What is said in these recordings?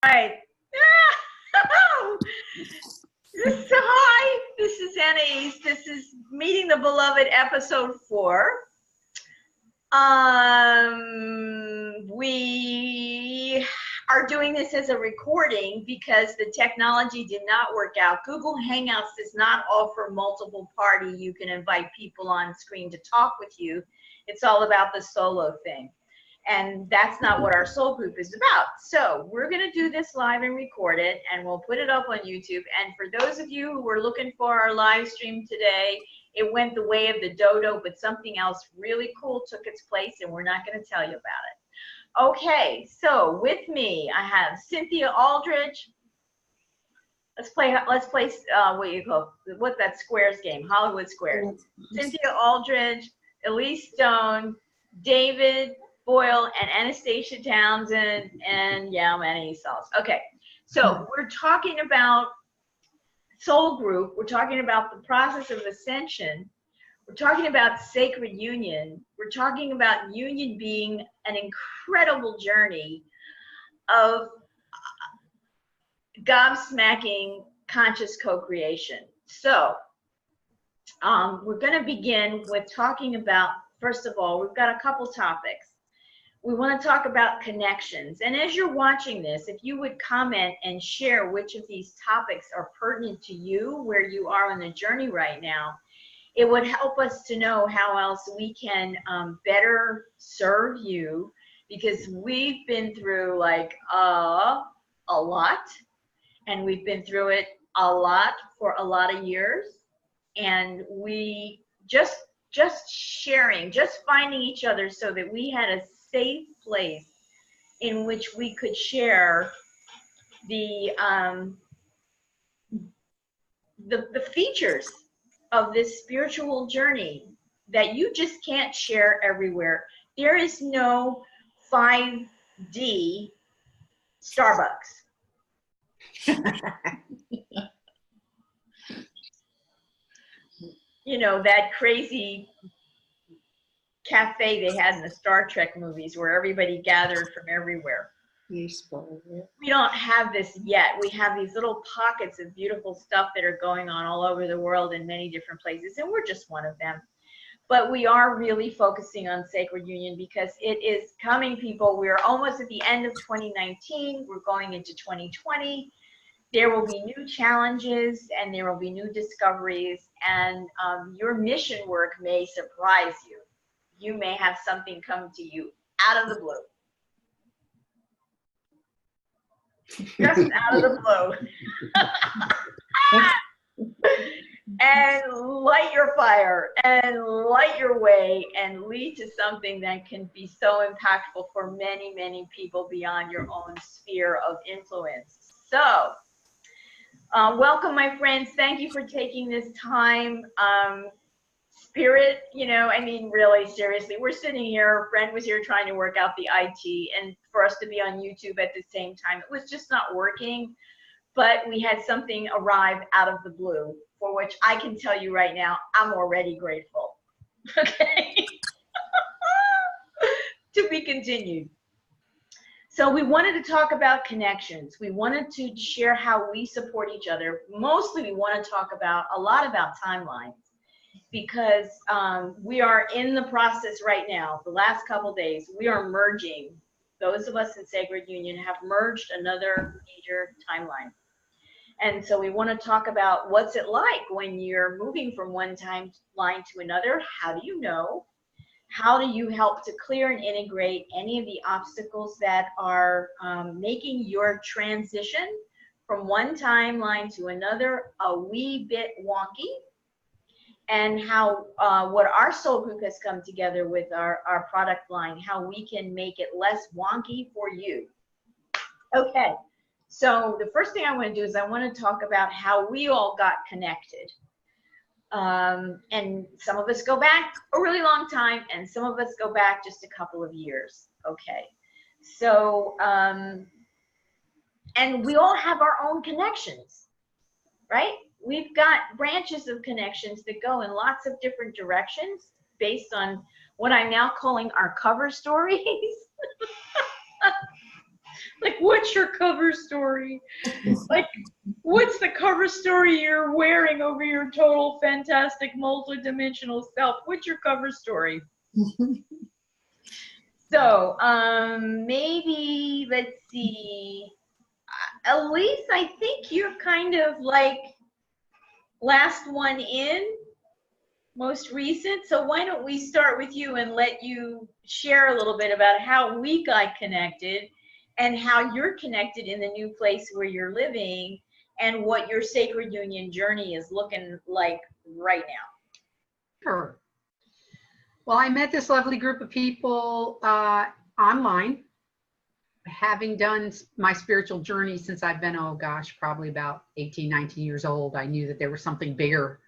Right. Hi, this is Anais. This is Meeting the Beloved, episode 4. We are doing this as a recording because the technology did not work out. Google Hangouts does not offer multiple party. You can invite people on screen to talk with you. It's all about the solo thing. And that's not what our soul group is about. So we're going to do this live and record it, and we'll put it up on YouTube. And for those of you who were looking for our live stream today, it went the way of the dodo, but something else really cool took its place, and we're not going to tell you about it. Okay, so with me, I have Cynthia Aldridge. Let's play what you call, what's that Squares game, Hollywood Squares. Cynthia Aldridge, Elise Stone, David Boyle, and Anastasia Townsend, and yeah, many sauce. Okay, so we're talking about soul group. We're talking about the process of ascension. We're talking about sacred union. We're talking about union being an incredible journey of gobsmacking conscious co-creation. So we're going to begin with talking about, first of all, we've got a couple topics. We want to talk about connections. And as you're watching this, if you would comment and share which of these topics are pertinent to you, where you are on the journey right now, it would help us to know how else we can better serve you, because we've been through like a lot, and we've been through it a lot for a lot of years. And we just sharing, just finding each other so that we had a safe place in which we could share the features of this spiritual journey that you just can't share everywhere. There is no 5D Starbucks. You know, that crazy cafe they had in the Star Trek movies where everybody gathered from everywhere. We don't have this yet. We have these little pockets of beautiful stuff that are going on all over the world in many different places, and we're just one of them. But we are really focusing on sacred union because it is coming, people. We're almost at the end of 2019. We're going into 2020. There will be new challenges and there will be new discoveries, and your mission work may surprise you. You may have something come to you out of the blue. Just out of the blue. And light your fire and light your way and lead to something that can be so impactful for many, many people beyond your own sphere of influence. So, welcome, my friends. Thank you for taking this time. Spirit, you know, I mean, really, seriously, we're sitting here, a friend was here trying to work out the IT, and for us to be on YouTube at the same time, it was just not working, but we had something arrive out of the blue, for which I can tell you right now, I'm already grateful, okay? To be continued. So we wanted to talk about connections. We wanted to share how we support each other. Mostly we want to talk about, a lot about timelines, because we are in the process right now. The last couple days, we are merging. Those of us in Sacred Union have merged another major timeline. And so we want to talk about what's it like when you're moving from one timeline to another. How do you know? How do you help to clear and integrate any of the obstacles that are making your transition from one timeline to another a wee bit wonky? and how what our soul group has come together with our product line, how we can make it less wonky for you. Okay, so the first thing I want to do is I want to talk about how we all got connected. And some of us go back a really long time, and some of us go back just a couple of years. Okay, so and we all have our own connections, right? We've got branches of connections that go in lots of different directions based on what I'm now calling our cover stories. Like, what's your cover story? Like, what's the cover story you're wearing over your total fantastic multidimensional self? What's your cover story? So, maybe, let's see. Elise, I think you're kind of like last one in, most recent. So why don't we start with you and let you share a little bit about how we got connected and how you're connected in the new place where you're living and what your sacred union journey is looking like right now. Sure. Well, I met this lovely group of people online, having done my spiritual journey since I've been, oh gosh, probably about 18, 19 years old. I knew that there was something bigger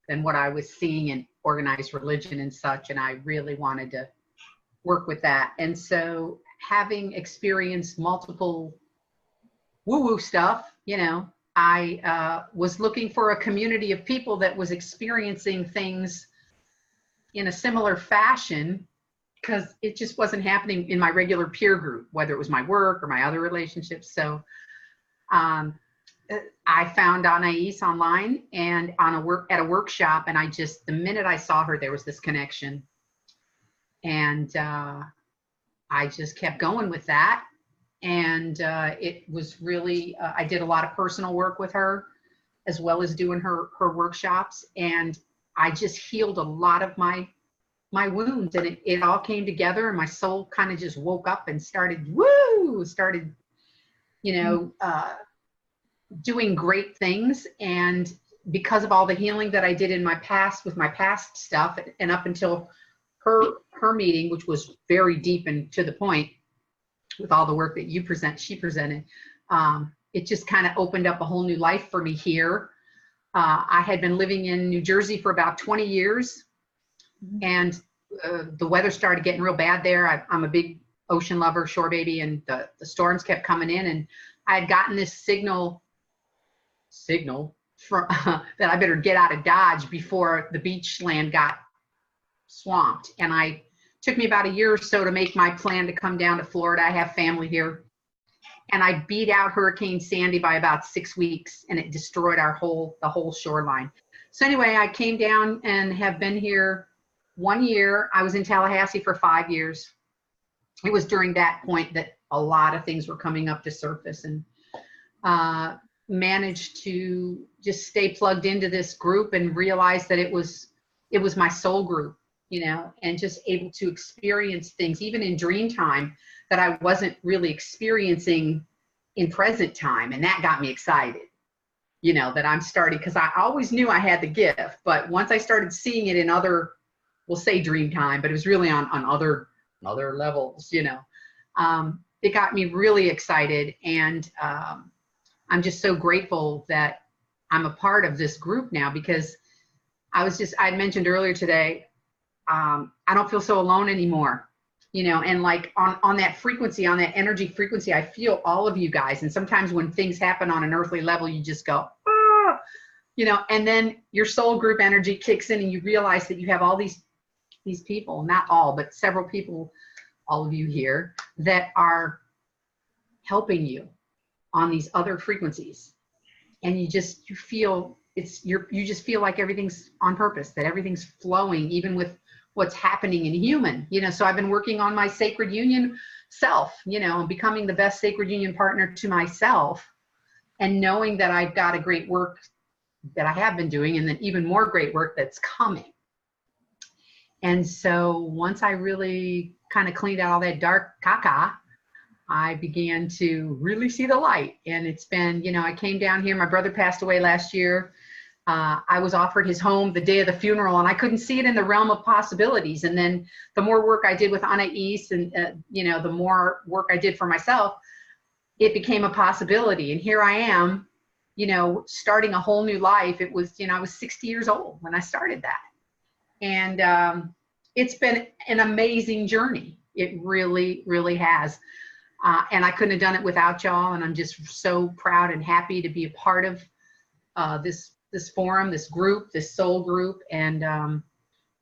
than what I was seeing in organized religion and such, and I really wanted to work with that. And so, having experienced multiple woo-woo stuff, you know, I was looking for a community of people that was experiencing things in a similar fashion, because it just wasn't happening in my regular peer group, whether it was my work or my other relationships. So I found Anais online and at a workshop, and I just, the minute I saw her, there was this connection. And I just kept going with that. And it was really, I did a lot of personal work with her, as well as doing her workshops. And I just healed a lot of my wounds, and it all came together, and my soul kind of just woke up and started, you know, doing great things. And because of all the healing that I did in my past with my past stuff, and up until her meeting, which was very deep and to the point with all the work that she presented, it just kind of opened up a whole new life for me here. I had been living in New Jersey for about 20 years, and the weather started getting real bad there. I'm a big ocean lover, shore baby, and the storms kept coming in, and I had gotten this signal from that I better get out of Dodge before the beach land got swamped. And it took me about a year or so to make my plan to come down to Florida. I have family here. And I beat out Hurricane Sandy by about 6 weeks, and it destroyed the whole shoreline. So anyway, I came down and have been here 1 year. I was in Tallahassee for 5 years. It was during that point that a lot of things were coming up to surface, and managed to just stay plugged into this group and realize that it was my soul group, you know, and just able to experience things even in dream time that I wasn't really experiencing in present time. And that got me excited, you know, that I'm starting, because I always knew I had the gift, but once I started seeing it in other, we'll say dream time, but it was really on other levels, you know, it got me really excited. And I'm just so grateful that I'm a part of this group now, because I mentioned earlier today, I don't feel so alone anymore, you know, and like on that frequency, on that energy frequency, I feel all of you guys. And sometimes when things happen on an earthly level, you just go, ah, you know, and then your soul group energy kicks in, and you realize that you have all these people, not all, but several people, all of you here, that are helping you on these other frequencies. And you just feel like everything's on purpose, that everything's flowing, even with what's happening in human, you know. So I've been working on my sacred union self, you know, becoming the best sacred union partner to myself, and knowing that I've got a great work that I have been doing, and then even more great work that's coming. And so once I really kind of cleaned out all that dark caca, I began to really see the light. And it's been, you know, I came down here, my brother passed away last year. I was offered his home the day of the funeral, and I couldn't see it in the realm of possibilities. And then the more work I did with Anais, and you know, the more work I did for myself, it became a possibility. And here I am, you know, starting a whole new life. It was, you know, I was 60 years old when I started that. And it's been an amazing journey. It really, really has. And I couldn't have done it without y'all. And I'm just so proud and happy to be a part of this forum, this group, this soul group, and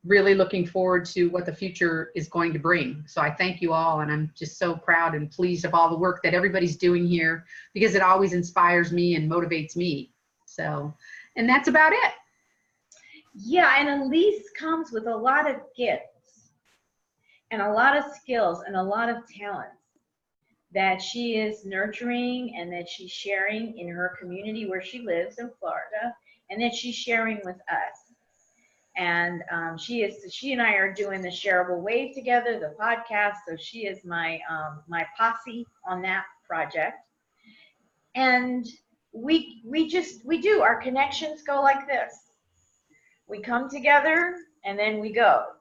really looking forward to what the future is going to bring. So I thank you all, and I'm just so proud and pleased of all the work that everybody's doing here, because it always inspires me and motivates me. So, and that's about it. Yeah, and Elise comes with a lot of gifts and a lot of skills and a lot of talents that she is nurturing and that she's sharing in her community where she lives in Florida, and that she's sharing with us. And she and I are doing the Shareable Wave together, the podcast. So she is my my posse on that project. And we do, our connections go like this. We come together and then we go.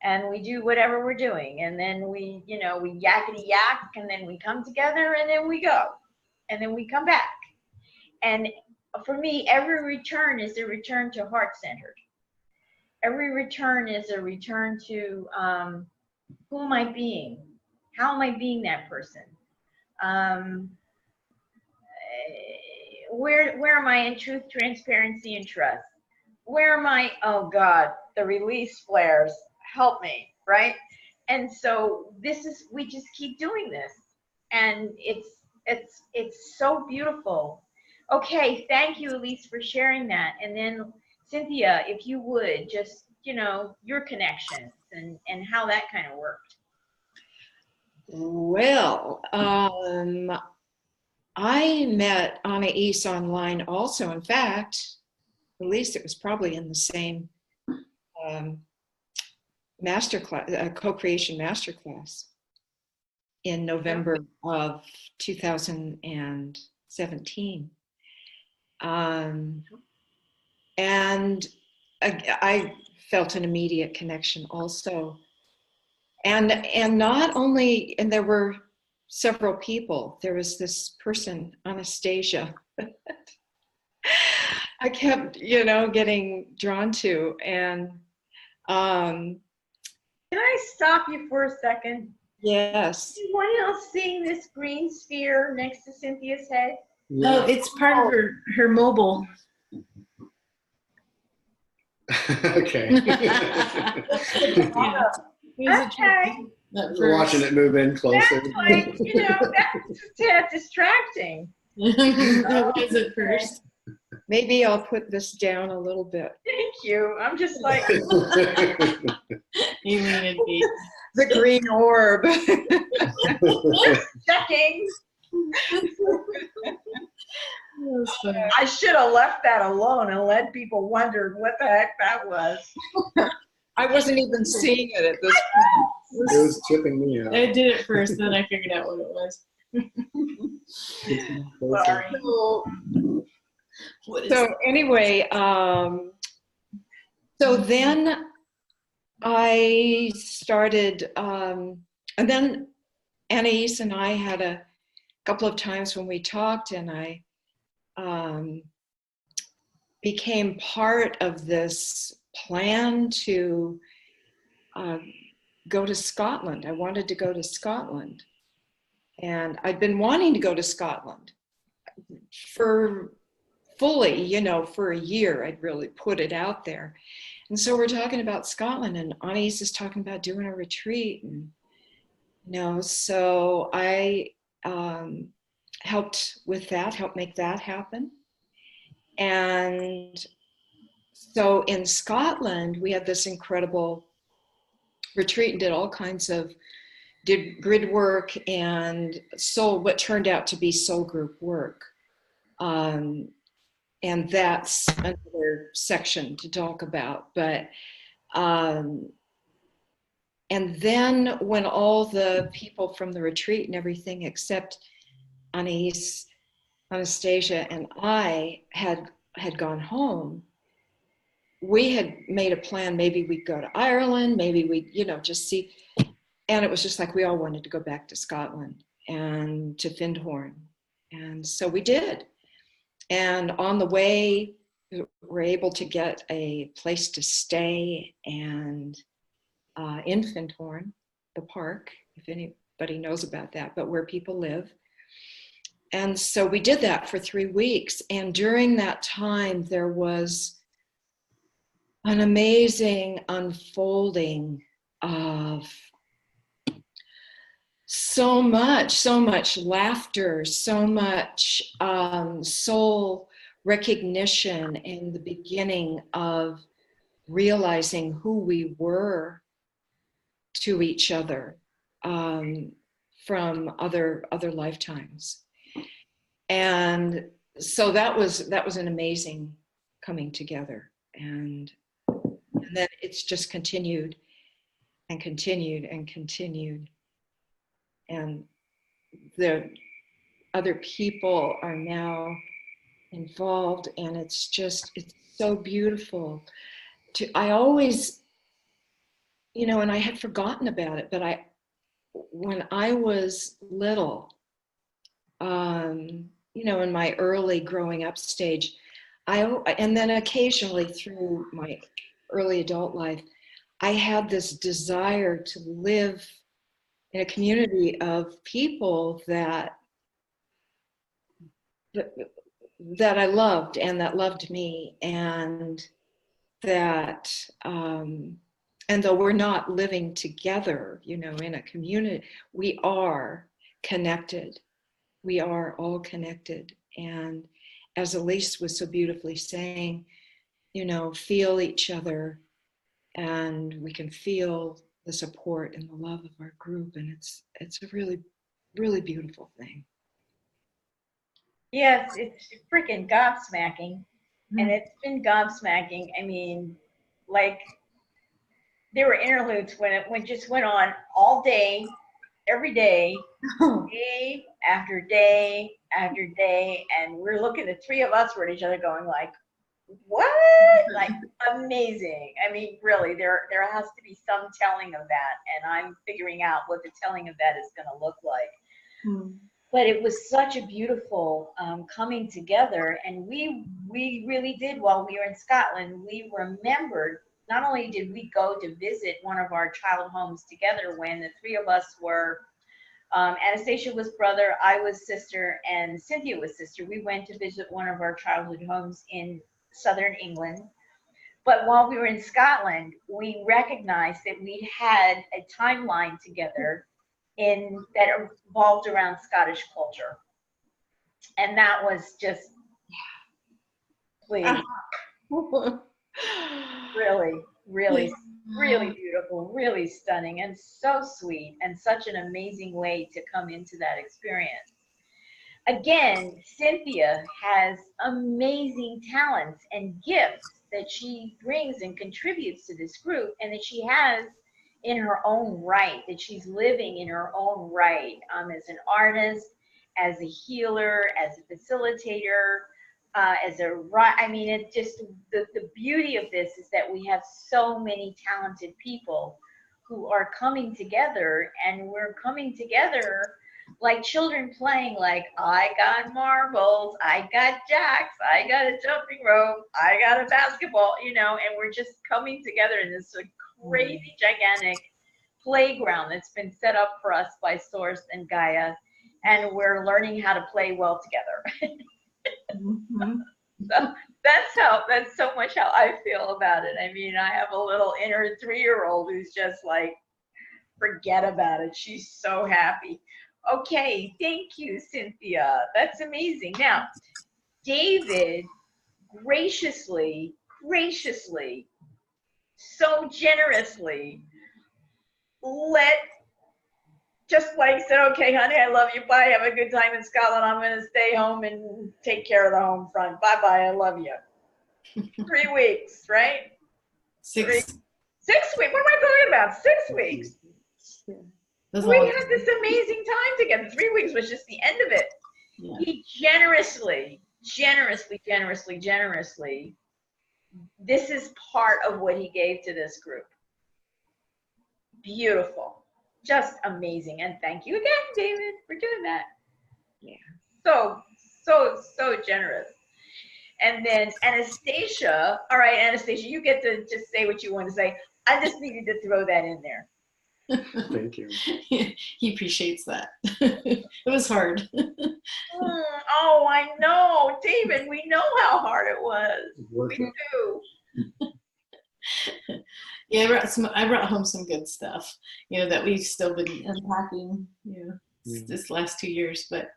And we do whatever we're doing. And then we, you know, we yakety yak, and then we come together, and then we go. And then we come back. And for me, every return is a return to heart-centered. Every return is a return to who am I being? How am I being that person? Where am I in truth, transparency, and trust? Where am I? Oh God, the release flares. Help me, right? And so we just keep doing this, and it's so beautiful. Okay, thank you, Elise, for sharing that. And then Cynthia, if you would, just, you know, your connections and how that kind of worked. Well, I met Anais online also. In fact, at least it was probably in the same masterclass, co-creation masterclass in November of 2017. And I felt an immediate connection also. And not only, and there were several people. There was this person, Anastasia, I kept, you know, getting drawn to. And can I stop you for a second? yes. Is anyone else seeing this green sphere next to Cynthia's head? Yeah. Oh, it's part of her mobile. Okay. Yeah. Okay. We're watching it move in closer. That's like, you know, that's a tad distracting. That was at first. Maybe I'll put this down a little bit. Thank you. I'm just like, You mean The green orb. checking. it? I should have left that alone and let people wonder what the heck that was. I wasn't even seeing it at this point. It was tripping me out. I did it first, then I figured out what it was. Sorry. So anyway, so then I started, and then Anais and I had a couple of times when we talked, and I became part of this plan to go to Scotland. I wanted to go to Scotland. And I'd been wanting to go to Scotland for fully, you know, for a year. I'd really put it out there. And so we're talking about Scotland, and Anais is talking about doing a retreat. And, you know, so I helped with that, helped make that happen. And so in Scotland, we had this incredible retreat and did all kinds of, did grid work and what turned out to be soul group work. And that's another section to talk about. But, and then when all the people from the retreat and everything except Anais, Anastasia, and I had gone home, we had made a plan, maybe we'd go to Ireland, maybe we'd, just see. And it was just like we all wanted to go back to Scotland and to Findhorn. And so we did. And on the way, we were able to get a place to stay and in Findhorn, the park, if anybody knows about that, but where people live. And so we did that for 3 weeks. And during that time, there was an amazing unfolding of so much laughter, so much soul recognition, and the beginning of realizing who we were to each other from other lifetimes. And so that was an amazing coming together, and then it's just continued and continued and continued. And the other people are now involved, and it's so beautiful. I always, and I had forgotten about it, but when I was little, in my early growing up stage, and then occasionally through my early adult life, I had this desire to live in a community of people that I loved and that loved me, and that, and though we're not living together, in a community, we are connected. We are all connected. And as Elise was so beautifully saying, feel each other, and we can feel the support and the love of our group, and it's a really, really beautiful thing. Yes, it's freaking gobsmacking, and it's been gobsmacking. I mean, like, there were interludes when it just went on all day, every day, day after day after day, and we're looking, the three of us were at each other going like, what? Like, amazing. I mean, really, there has to be some telling of that, and I'm figuring out what the telling of that is going to look like. But it was such a beautiful coming together, and we really did, while we were in Scotland, we remembered, not only did we go to visit one of our child homes together when the three of us were, Anastasia was brother, I was sister, and Cynthia was sister. We went to visit one of our childhood homes in southern England. But while we were in Scotland, we recognized that we had a timeline together that evolved around Scottish culture. And that was just, please, really, really, really beautiful, really stunning, and so sweet, and such an amazing way to come into that experience. Again, Cynthia has amazing talents and gifts that she brings and contributes to this group, and that she has in her own right, that she's living in her own right, as an artist, as a healer, as a facilitator, I mean, it just, the beauty of this is that we have so many talented people who are coming together, and we're coming together like children playing, like, I got marbles, I got jacks, I got a jumping rope, I got a basketball, and we're just coming together in this crazy, gigantic playground that's been set up for us by Source and Gaia, and we're learning how to play well together. So that's so much how I feel about it. I mean, I have a little inner 3-year-old who's just like, forget about it. She's so happy. Okay, thank you, Cynthia. That's amazing. Now, David graciously, so generously just like said, okay, honey, I love you. Bye. Have a good time in Scotland. I'm going to stay home and take care of the home front. Bye-bye. I love you. 3 weeks, right? 6. 6 weeks. What am I talking about? 6 weeks. We had this amazing time together. 3 weeks was just the end of it. Yeah. He generously this is part of what he gave to this group. Beautiful. Just amazing. And thank you again, David, for doing that. Yeah. So generous. And then Anastasia, all right, Anastasia, you get to just say what you want to say. I just needed to throw that in there. Thank you. He appreciates that. It was hard. Oh, I know, David, we know how hard it was. Worth We it. do. Yeah, I brought home some good stuff, that we've still been unpacking, this last 2 years. But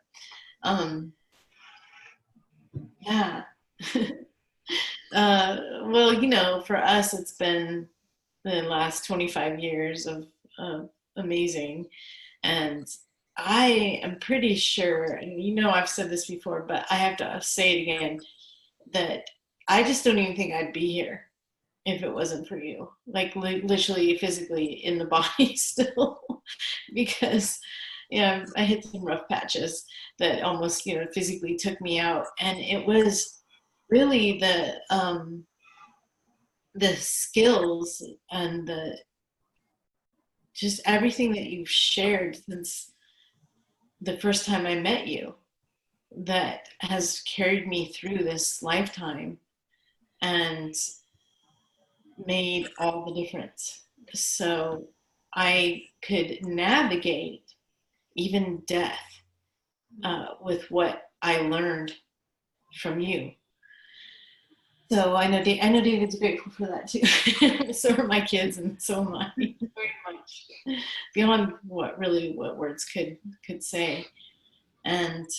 yeah. Well, for us, it's been the last 25 years of amazing. And I am pretty sure, and I've said this before, but I have to say it again, that I just don't even think I'd be here if it wasn't for you. Like literally, physically in the body still, because I hit some rough patches that almost physically took me out, and it was really the skills and just everything that you've shared since the first time I met you that has carried me through this lifetime and made all the difference. So I could navigate even death with what I learned from you. So I know David's grateful for that too. So are my kids, and so am I, very much, beyond what words could say. And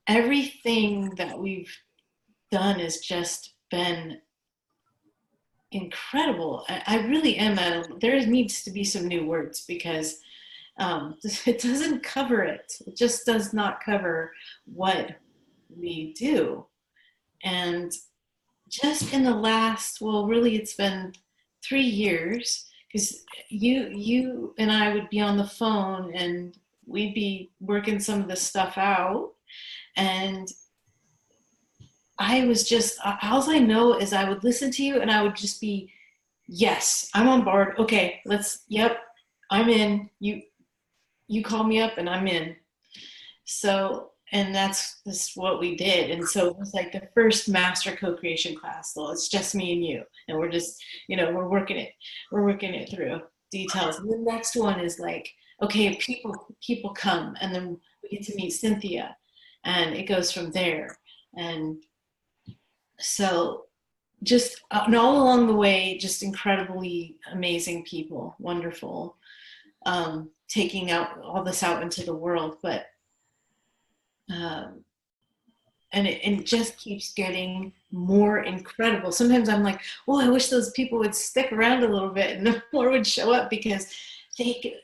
everything that we've done has just been incredible. I really am there needs to be some new words, because it doesn't cover it. It just does not cover what we do. And just in the last, really it's been 3 years, because you and I would be on the phone and we'd be working some of this stuff out, and I was just, all I know is I would listen to you and I would just be, yes, I'm on board. Okay, yep, I'm in. You call me up and I'm in. So, and that's what we did. And so it was like the first master co-creation class. Well, it's just me and you. And we're just, we're working it through details. And the next one is like, okay, people come, and then we get to meet Cynthia, and it goes from there. And so just and all along the way, just incredibly amazing people, wonderful, taking out all this out into the world. But and it just keeps getting more incredible. Sometimes I'm like, oh, I wish those people would stick around a little bit and more would show up, because they,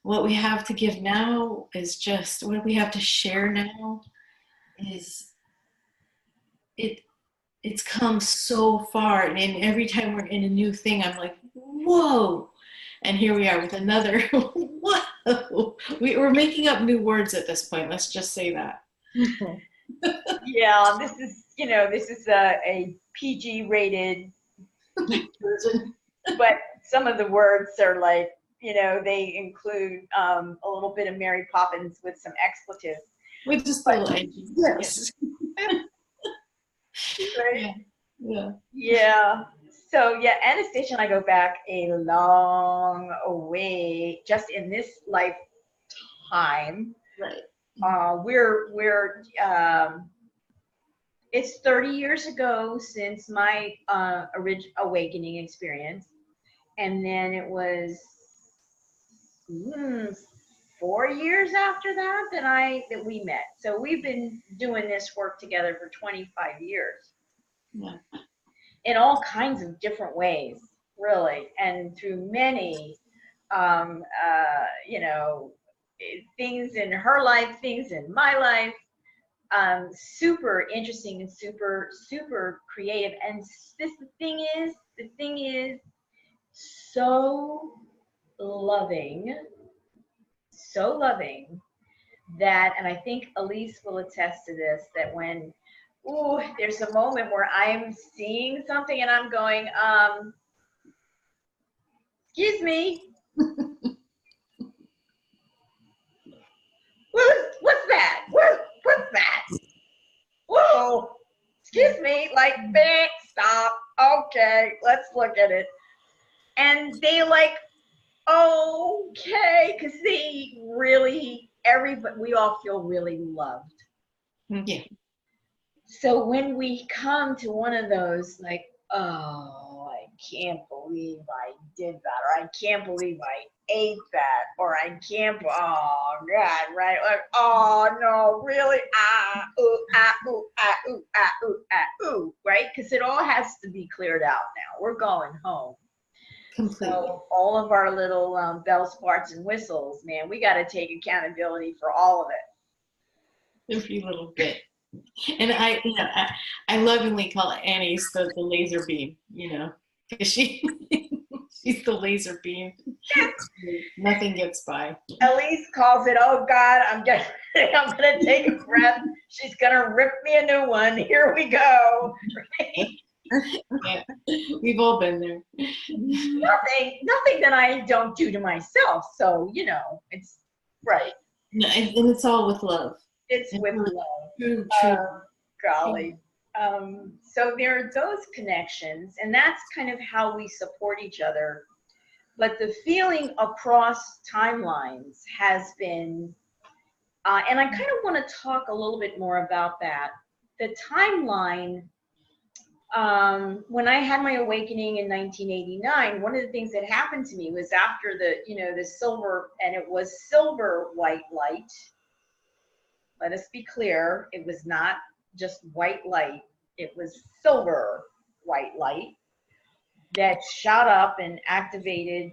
what we have to give now is just, what we have to share now is, it's come so far. And every time we're in a new thing, I'm like, whoa. And here we are with another, whoa. We're making up new words at this point. Let's just say that. Yeah, this is a PG rated version, but some of the words are like, they include a little bit of Mary Poppins with some expletives. With just a little edgy. Yes. Right? Yeah. Yeah. So yeah, Anastasia and I go back a long way, just in this lifetime. Right. We're it's 30 years ago since my awakening experience, and then it was 4 years after that we met. So we've been doing this work together for 25 years. Yeah. In all kinds of different ways, really, and through many things in her life, things in my life, super interesting and super creative. And the thing is so loving, that, and I think Elise will attest to this, that when, ooh, there's a moment where I'm seeing something and I'm going, excuse me, what's that? What's that? Whoa, excuse me, like, stop, okay, let's look at it. And they like, okay, because they really, everybody, we all feel really loved. Yeah. So when we come to one of those, like, oh, I can't believe I did that, or I can't believe I ate that, or I can't, oh God, right? Like, oh no, really? Ooh, right? Because it all has to be cleared out now. We're going home. Completely. So all of our little bells, farts, and whistles, man, we got to take accountability for all of it. Every little bit. And I lovingly call Annie's the laser beam, because she's the laser beam. Nothing gets by. Elise calls it, oh God, I'm gonna take a breath. She's gonna rip me a new one. Here we go. Yeah, we've all been there. Nothing that I don't do to myself. So, it's right. No, and it's all with love. It's with love. True. Golly. So there are those connections, and that's kind of how we support each other. But the feeling across timelines has been, and I kind of want to talk a little bit more about that. The timeline, when I had my awakening in 1989, one of the things that happened to me was after the silver, and it was silver white light. Let us be clear, it was not just white light, it was silver white light that shot up and activated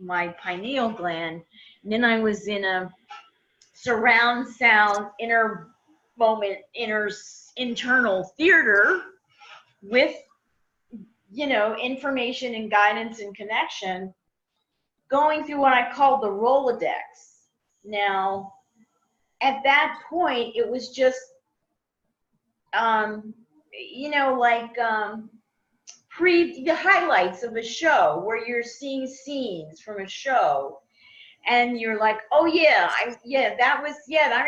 my pineal gland. And then I was in a surround sound internal theater with information and guidance and connection, going through what I call the Rolodex. Now, at that point, it was just the highlights of a show where you're seeing scenes from a show, and you're like, oh yeah, I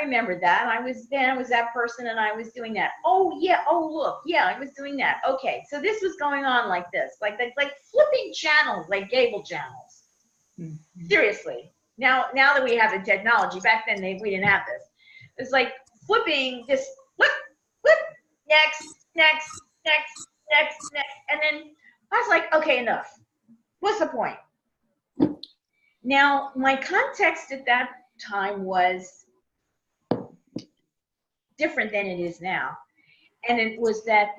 remember that. I was that person, and I was doing that. Oh yeah, oh look, yeah, I was doing that. Okay, so this was going on like this, like flipping channels, like cable channels. Mm-hmm. Seriously. Now that we have the technology, back then we didn't have this. It's like flipping, just flip, next, and then I was like, okay, enough. What's the point? Now, my context at that time was different than it is now. And it was that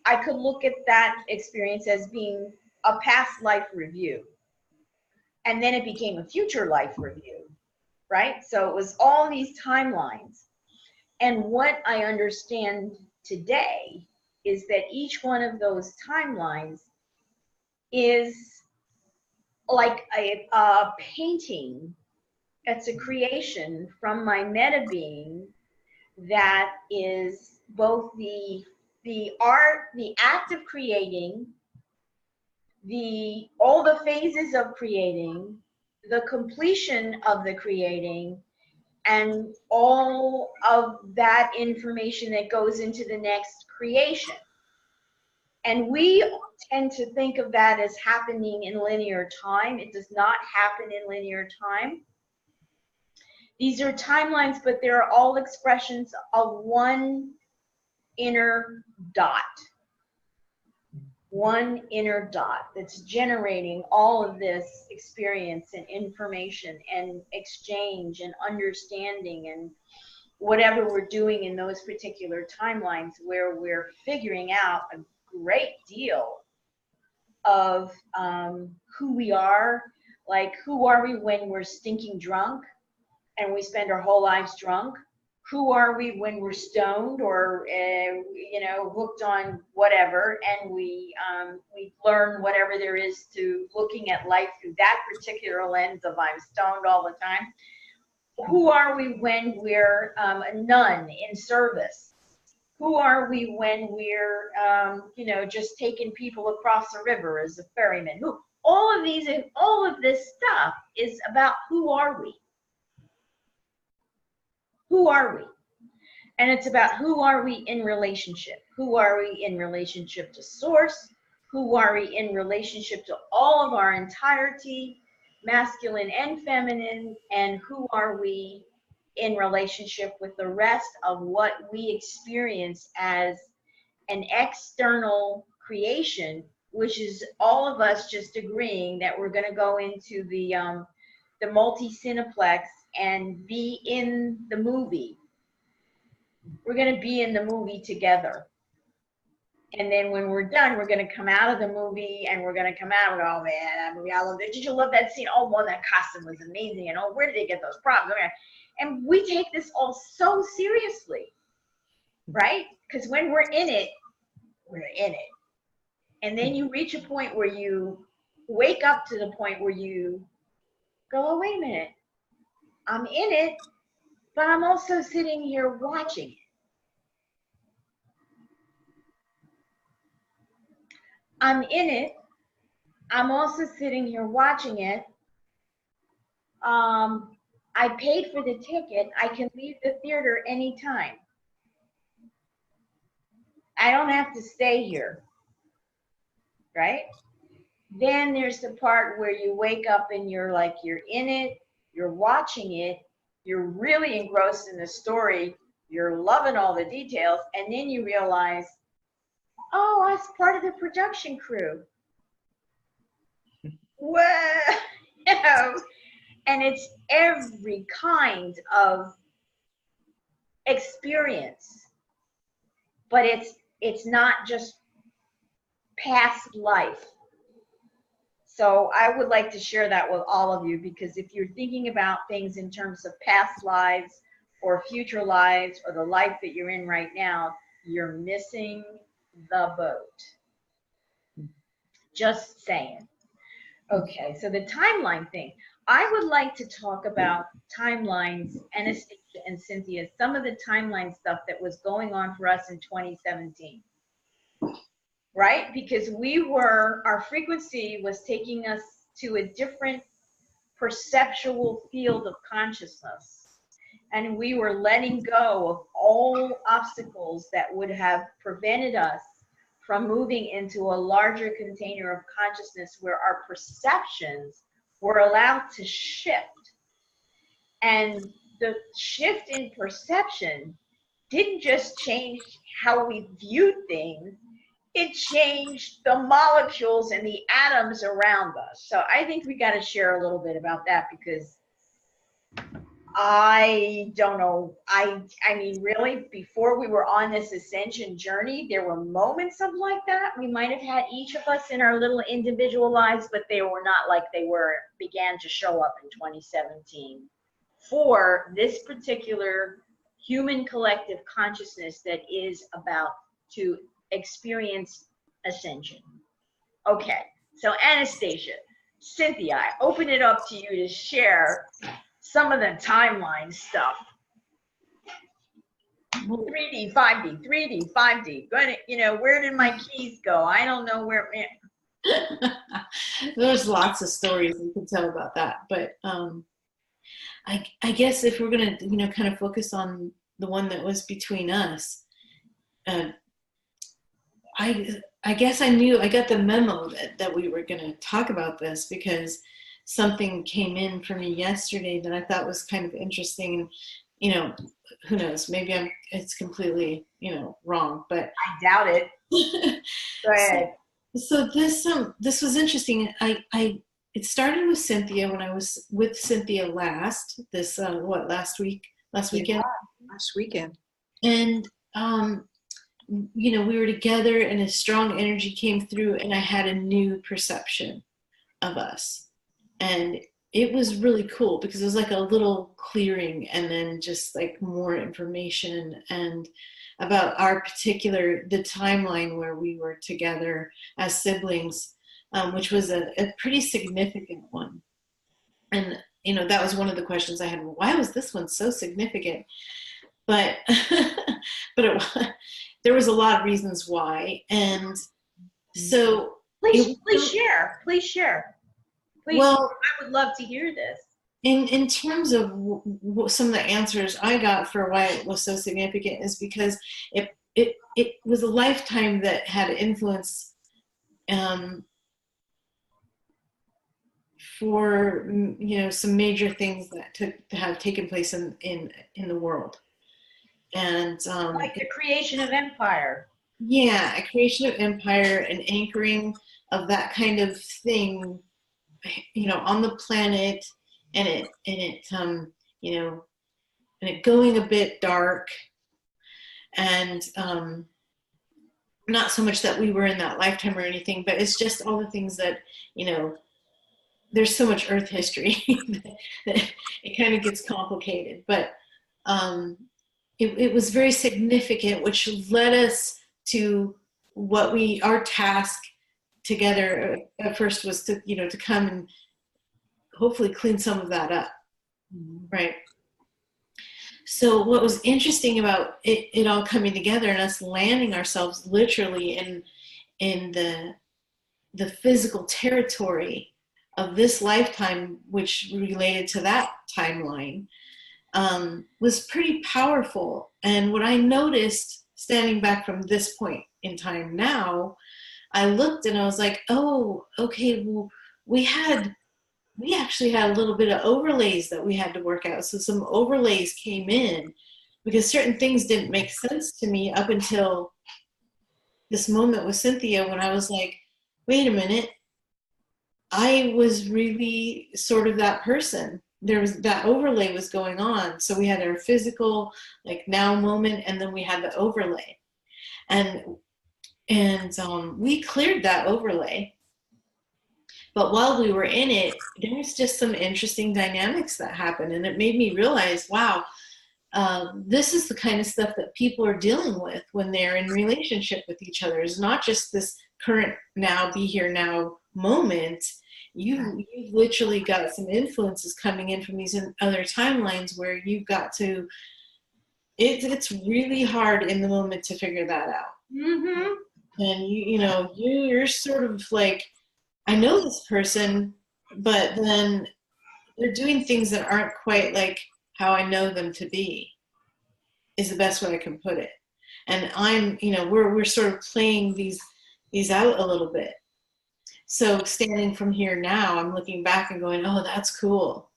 I could look at that experience as being a past life review. And then it became a future life review, right? So it was all these timelines. And what I understand today is that each one of those timelines is like a painting. It's a creation from my meta being that is both the art, the act of creating, all the phases of creating, the completion of the creating, and all of that information that goes into the next creation. And we tend to think of that as happening in linear time. It does not happen in linear time. These are timelines, but they're all expressions of one inner dot. One inner dot that's generating all of this experience and information and exchange and understanding and whatever we're doing in those particular timelines, where we're figuring out a great deal of who we are. Like, who are we when we're stinking drunk and we spend our whole lives drunk? Who are we when we're stoned or hooked on whatever, and we learn whatever there is to looking at life through that particular lens of I'm stoned all the time? Who are we when we're a nun in service? Who are we when we're, just taking people across the river as a ferryman? All of this stuff is about who are we? Who are we? And it's about who are we in relationship? Who are we in relationship to source? Who are we in relationship to all of our entirety, masculine and feminine? And who are we in relationship with the rest of what we experience as an external creation, which is all of us just agreeing that we're going to go into the multi-cineplex and be in the movie. We're going to be in the movie together. And then when we're done, we're going to come out of the movie and we're going to come out and go, oh man, that movie, I love it. Did you love that scene? Oh, well, that costume was amazing. And oh, where did they get those props? And we take this all so seriously, right? Because when we're in it, we're in it. And then you reach a point where you wake up to the point where you go, oh, wait a minute. I'm in it, but I'm also sitting here watching it. I'm in it. I'm also sitting here watching it. I paid for the ticket. I can leave the theater anytime. I don't have to stay here, right? Then there's the part where you wake up and you're in it, you're watching it, you're really engrossed in the story, you're loving all the details, and then you realize, oh, I was part of the production crew. Well, and it's every kind of experience, but it's not just past life. So I would like to share that with all of you, because if you're thinking about things in terms of past lives or future lives or the life that you're in right now, you're missing the boat. Just saying. Okay, so the timeline thing. I would like to talk about timelines, Anastasia and Cynthia, some of the timeline stuff that was going on for us in 2017. Right? Because our frequency was taking us to a different perceptual field of consciousness. And we were letting go of all obstacles that would have prevented us from moving into a larger container of consciousness where our perceptions were allowed to shift. And the shift in perception didn't just change how we viewed things, it changed the molecules and the atoms around us. So I think we got to share a little bit about that, because I don't know. I mean, really, before we were on this ascension journey, there were moments of like that. We might have had each of us in our little individual lives, but they were not like they began to show up in 2017 for this particular human collective consciousness that is about to experience ascension. Okay, so Anastasia, Cynthia, I open it up to you to share some of the timeline stuff. 3D, 5D, 3D, 5D. Where did my keys go? I don't know where. There's lots of stories we can tell about that, but I guess if we're gonna kind of focus on the one that was between us, I guess I got the memo that we were going to talk about this, because something came in for me yesterday that I thought was kind of interesting. And, who knows, maybe it's completely, wrong, but I doubt it. Go ahead. So this was interesting. It started with Cynthia when I was with Cynthia last weekend? Yeah, last weekend. And, we were together and a strong energy came through, and I had a new perception of us. And it was really cool, because it was like a little clearing, and then just like more information and about the timeline where we were together as siblings, which was a pretty significant one. And you know, that was one of the questions I had. Why was this one so significant? But, there was a lot of reasons why. And so. Please share. Please share. Please, Well, I would love to hear this. in terms of some of the answers I got for why it was so significant is because it was a lifetime that had influence for, you know, some major things that have taken place in the world, and Like the creation of empire. yeah, a creation of empire, an anchoring of that kind of thing, you know, on the planet, and it you know, and it going a bit dark, and not so much that we were in that lifetime or anything, but it's just all the things that, you know, there's so much Earth history that it kind of gets complicated. But it was very significant, which led us to what our task together at first was to, you know, to come and hopefully clean some of that up, right? So what was interesting about it all coming together and us landing ourselves literally in the physical territory of this lifetime, which related to that timeline, was pretty powerful. And what I noticed standing back from this point in time now, I looked and I was like, oh, okay, well, we actually had a little bit of overlays that we had to work out. So some overlays came in because certain things didn't make sense to me up until this moment with Cynthia, when I was like, wait a minute, I was really sort of that person. There was that overlay was going on. So we had our physical, like, now moment, and then we had the overlay. And we cleared that overlay. But while we were in it, there was just some interesting dynamics that happened. And it made me realize, wow, this is the kind of stuff that people are dealing with when they're in relationship with each other. It's not just this current now, be here now moment. You've literally got some influences coming in from these other timelines where you've got to, it's really hard in the moment to figure that out. Mm-hmm. And you know, you're sort of like, I know this person, but then they're doing things that aren't quite like how I know them to be, is the best way I can put it. And I'm, you know, we're sort of playing these out a little bit. So standing from here now, I'm looking back and going, oh, that's cool.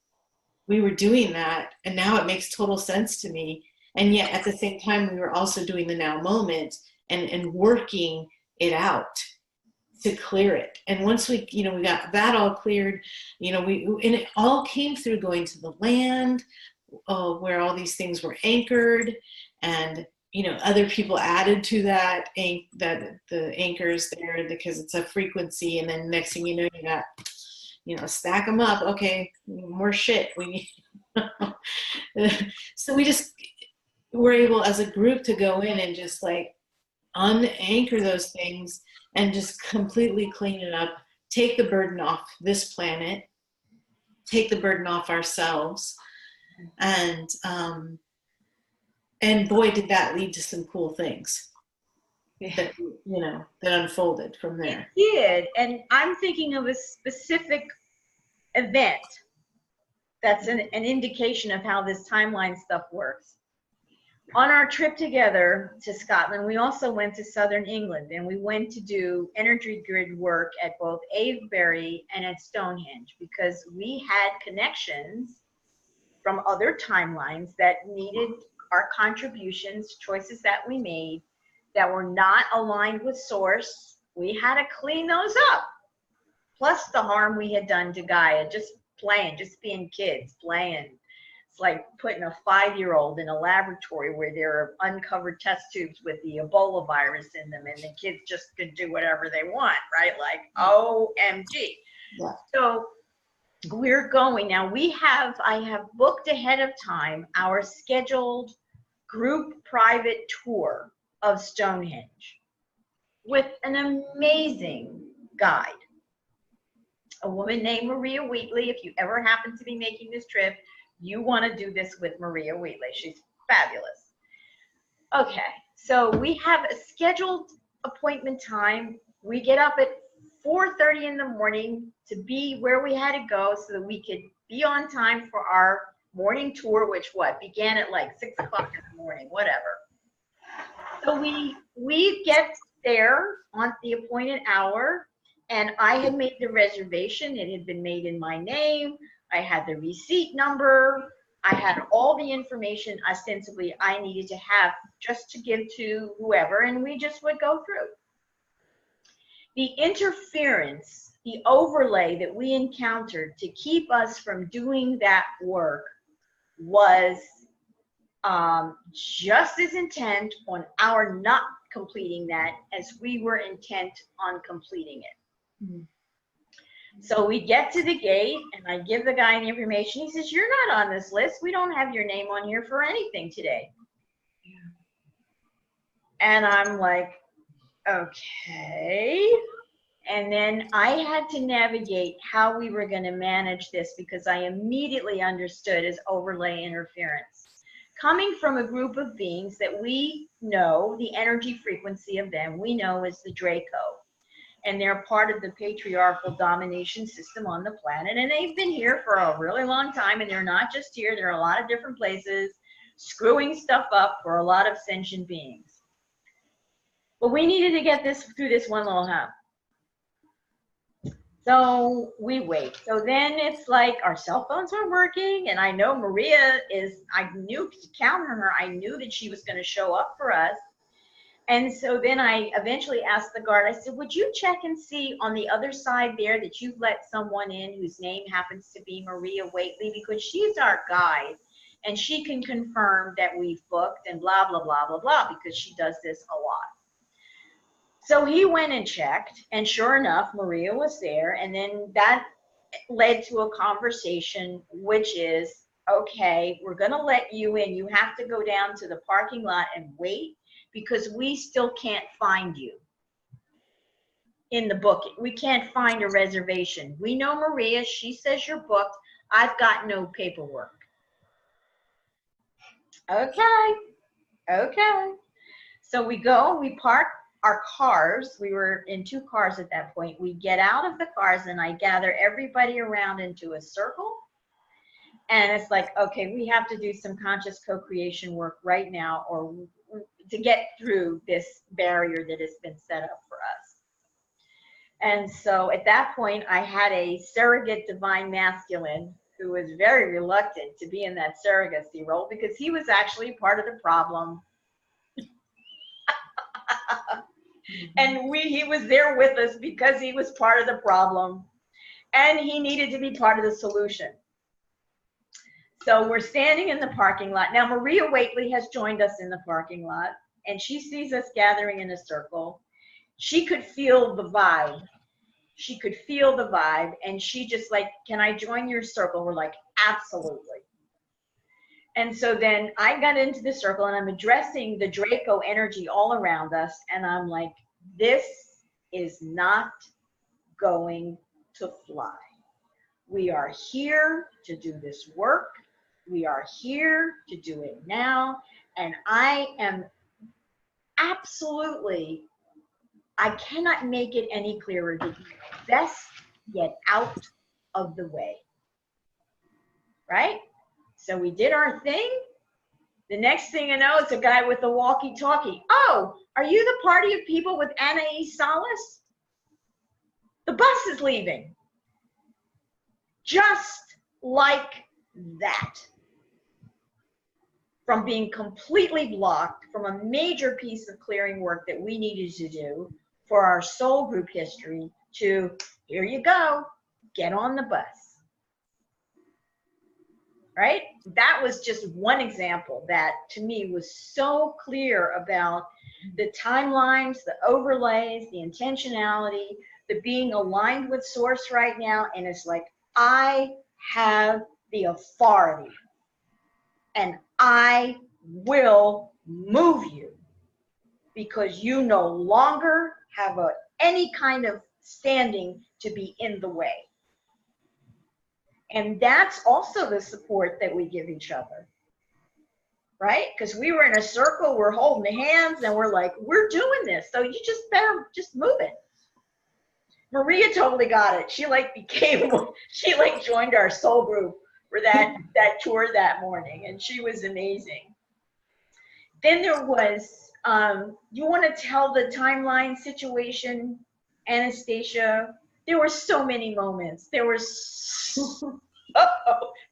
We were doing that, and now it makes total sense to me. And yet at the same time, we were also doing the now moment and working it out to clear it. And once we, you know, we got that all cleared, you know, and it all came through going to the land where all these things were anchored, and, you know, other people added to that the anchors there because it's a frequency. And then next thing you know, you got, you know, stack them up. Okay, more shit we need. So we just were able as a group to go in and just like unanchor those things and just completely clean it up, take the burden off this planet, take the burden off ourselves. And boy, did that lead to some cool things that, you know, that unfolded from there. It did. And I'm thinking of a specific event that's an indication of how this timeline stuff works. On our trip together to Scotland, we also went to Southern England, and we went to do energy grid work at both Avebury and at Stonehenge, because we had connections from other timelines that needed our contributions, choices that we made that were not aligned with source. We had to clean those up. Plus the harm we had done to Gaia, just playing, just being kids, playing. It's like putting a 5-year-old in a laboratory where there are uncovered test tubes with the Ebola virus in them, and the kids just could do whatever they want, right? Like, OMG. Yeah. So we're going now. I have booked ahead of time our scheduled group private tour of Stonehenge with an amazing guide. a woman named Maria Wheatley. If you ever happen to be making this trip, you want to do this with Maria Wheatley. She's fabulous. Okay, so we have a scheduled appointment time. We get up at 4:30 in the morning to be where we had to go so that we could be on time for our morning tour, which began at like 6 o'clock in the morning, whatever. So we get there on the appointed hour, and I had made the reservation. It had been made in my name. I had the receipt number. I had all the information ostensibly I needed to have just to give to whoever, and we just would go through. The interference, the overlay that we encountered to keep us from doing that work was just as intent on our not completing that as we were intent on completing it. Mm-hmm. So we get to the gate, and I give the guy the information. He says, "You're not on this list. We don't have your name on here for anything today." Yeah. And I'm like, okay. And then I had to navigate how we were going to manage this, because I immediately understood as overlay interference. Coming from a group of beings that we know, the energy frequency of them, we know is the Draco. And they're part of the patriarchal domination system on the planet. And they've been here for a really long time. And they're not just here. They're a lot of different places, screwing stuff up for a lot of sentient beings. But we needed to get this through this one little hump. So we wait. So then it's like our cell phones are working, and I know Maria is, I knew to count on her, I knew that she was going to show up for us. And so then I eventually asked the guard, I said, "Would you check and see on the other side there that you've let someone in whose name happens to be Maria Wheatley, because she's our guide and she can confirm that we've booked and blah, blah, blah, blah, blah, because she does this a lot." So he went and checked, and sure enough, Maria was there. And then that led to a conversation, which is, okay, we're going to let you in. You have to go down to the parking lot and wait, because we still can't find you in the booking. We can't find a reservation. We know Maria. She says you're booked. I've got no paperwork. Okay. So we go, we park our cars. We were in 2 cars at that point. We get out of the cars, and I gather everybody around into a circle. And it's like, okay, we have to do some conscious co-creation work right now, or to get through this barrier that has been set up for us. And so at that point, I had a surrogate divine masculine who was very reluctant to be in that surrogacy role, because he was actually part of the problem. And he was there with us because he was part of the problem, and he needed to be part of the solution. So we're standing in the parking lot. Now, Maria Wheatley has joined us in the parking lot, and she sees us gathering in a circle. She could feel the vibe. And she just like, "Can I join your circle?" We're like, "Absolutely." And so then I got into the circle, and I'm addressing the Draco energy all around us. And I'm like, this is not going to fly. We are here to do this work. We are here to do it now. And I am absolutely, I cannot make it any clearer that you best get out of the way. Right? So we did our thing. The next thing you know, it's a guy with a walkie-talkie. "Oh, are you the party of people with Anais Salas? The bus is leaving." Just like that. From being completely blocked from a major piece of clearing work that we needed to do for our soul group history to, "Here you go, get on the bus." Right? That was just one example that to me was so clear about the timelines, the overlays, the intentionality, the being aligned with source right now. And it's like, I have the authority, and I will move you, because you no longer have any kind of standing to be in the way. And that's also the support that we give each other, right? Because we were in a circle, we're holding hands, and we're like, we're doing this, so you just better just move it. Maria totally got it. She like joined our soul group for that tour that morning, and she was amazing. Then there was, you want to tell the timeline situation, Anastasia? There were so many moments. There was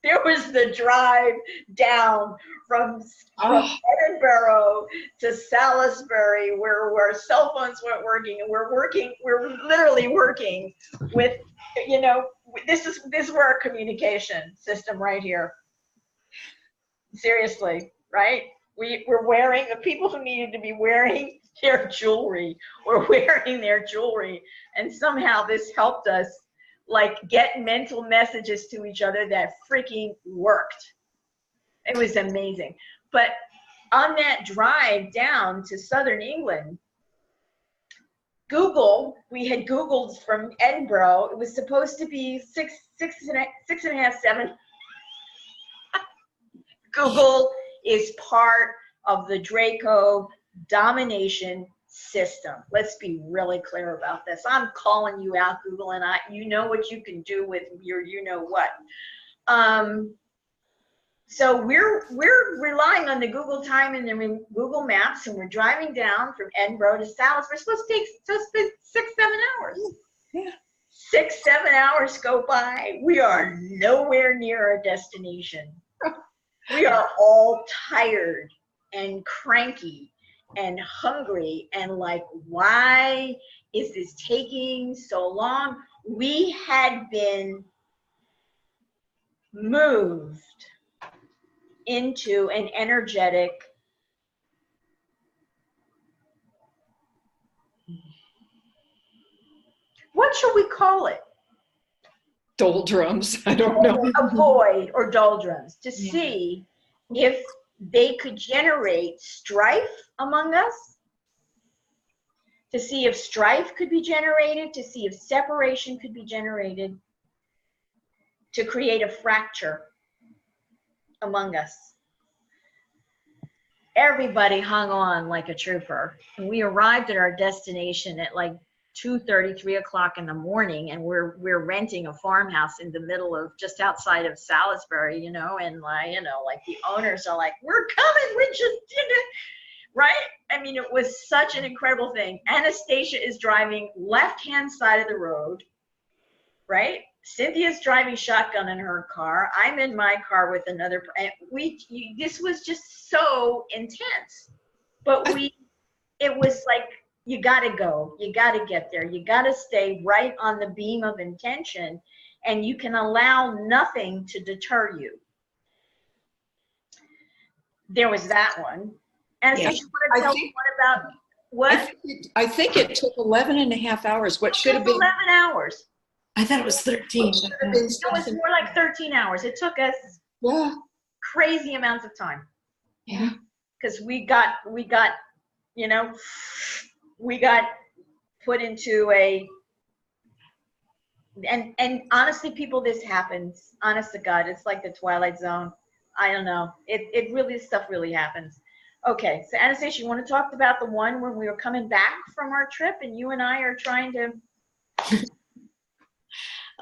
the drive down from Edinburgh to Salisbury, where our cell phones weren't working, and we're literally working with, this is where our communication system right here. Seriously, right? We're wearing, the people who needed to be wearing their jewelry were wearing their jewelry, and somehow this helped us like get mental messages to each other that freaking worked. It was amazing. But on that drive down to Southern England, we had Googled from Edinburgh. It was supposed to be six and a half, 7. Google is part of the Draco domination system. Let's be really clear about this. I'm calling you out, Google, and you know what you can do with your what. So we're relying on the Google time and the Google Maps, and we're driving down from Edinburgh to Salisbury. It's supposed to be 6-7 hours. Yeah. 6-7 hours go by. We are nowhere near our destination. We are all tired and cranky and hungry and like, why is this taking so long? We had been moved into an energetic what should we call it? Doldrums. I don't know. A void or doldrums to see if they could generate strife among us, to see if strife could be generated, to see if separation could be generated, to create a fracture among us. Everybody hung on like a trooper, and we arrived at our destination at like 2:30, 3 o'clock in the morning, and we're renting a farmhouse in the middle of, just outside of Salisbury, and like the owners are like, we're coming, we just did it, right? I mean, it was such an incredible thing. Anastasia is driving left-hand side of the road, right? Cynthia's driving shotgun in her car. I'm in my car with another, and this was just so intense, but it was like, you got to go, you got to get there, you got to stay right on the beam of intention, and you can allow nothing to deter you. There was that one. And so you want to tell me what about what? I think it took 11 and a half hours. What should have been 11 hours. I thought it was 13. It was more like 13 hours. It took us crazy amounts of time. Yeah. Because we got put into a, and honestly, people, this happens. Honest to God, it's like the Twilight Zone. I don't know. It really, stuff really happens. Okay, so Anastasia, you want to talk about the one when we were coming back from our trip and you and I are trying to...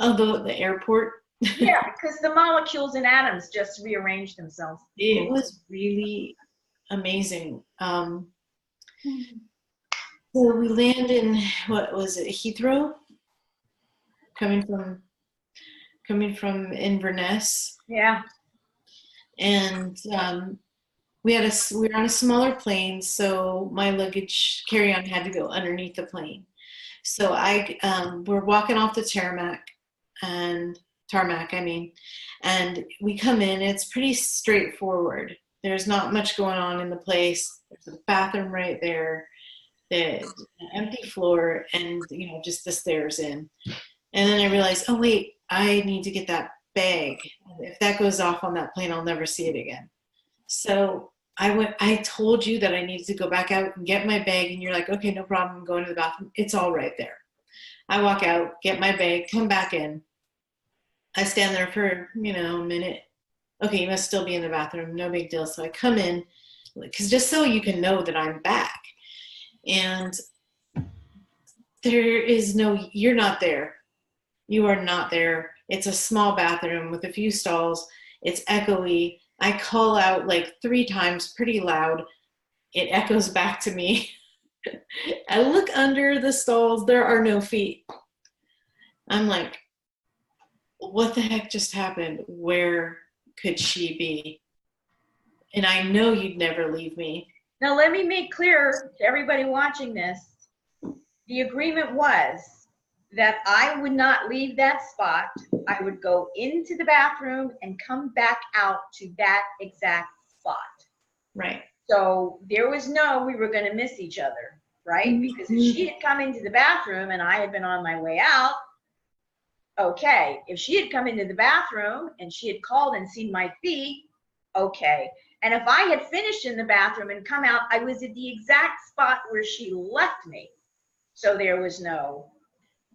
Oh, the airport? Yeah, because the molecules and atoms just rearranged themselves. It was really amazing. So we land in, what was it, Heathrow? Coming from Inverness. Yeah. And we were on a smaller plane, so my luggage carry-on had to go underneath the plane. So we're walking off the tarmac, and we come in. It's pretty straightforward. There's not much going on in the place. There's a bathroom right there, the empty floor, and just the stairs in. And then I realized, oh wait, I need to get that bag. If that goes off on that plane, I'll never see it again. So I told you that I needed to go back out and get my bag, and you're like, okay, no problem, I'm going to the bathroom. It's all right there. I walk out, get my bag, come back in. I stand there for, you know, a minute. Okay, you must still be in the bathroom. No big deal. So I come in, because just so you can know that I'm back. And there is no, you're not there. You are not there. It's a small bathroom with a few stalls. It's echoey. I call out like 3 times pretty loud. It echoes back to me. I look under the stalls. There are no feet. I'm like, what the heck just happened? Where could she be? And I know you'd never leave me. Now, let me make clear to everybody watching this, the agreement was that I would not leave that spot. I would go into the bathroom and come back out to that exact spot. Right. So there was no, we were going to miss each other, right? Because if she had come into the bathroom and I had been on my way out, okay. If she had come into the bathroom and she had called and seen my feet, okay. And if I had finished in the bathroom and come out, I was at the exact spot where she left me. So there was no.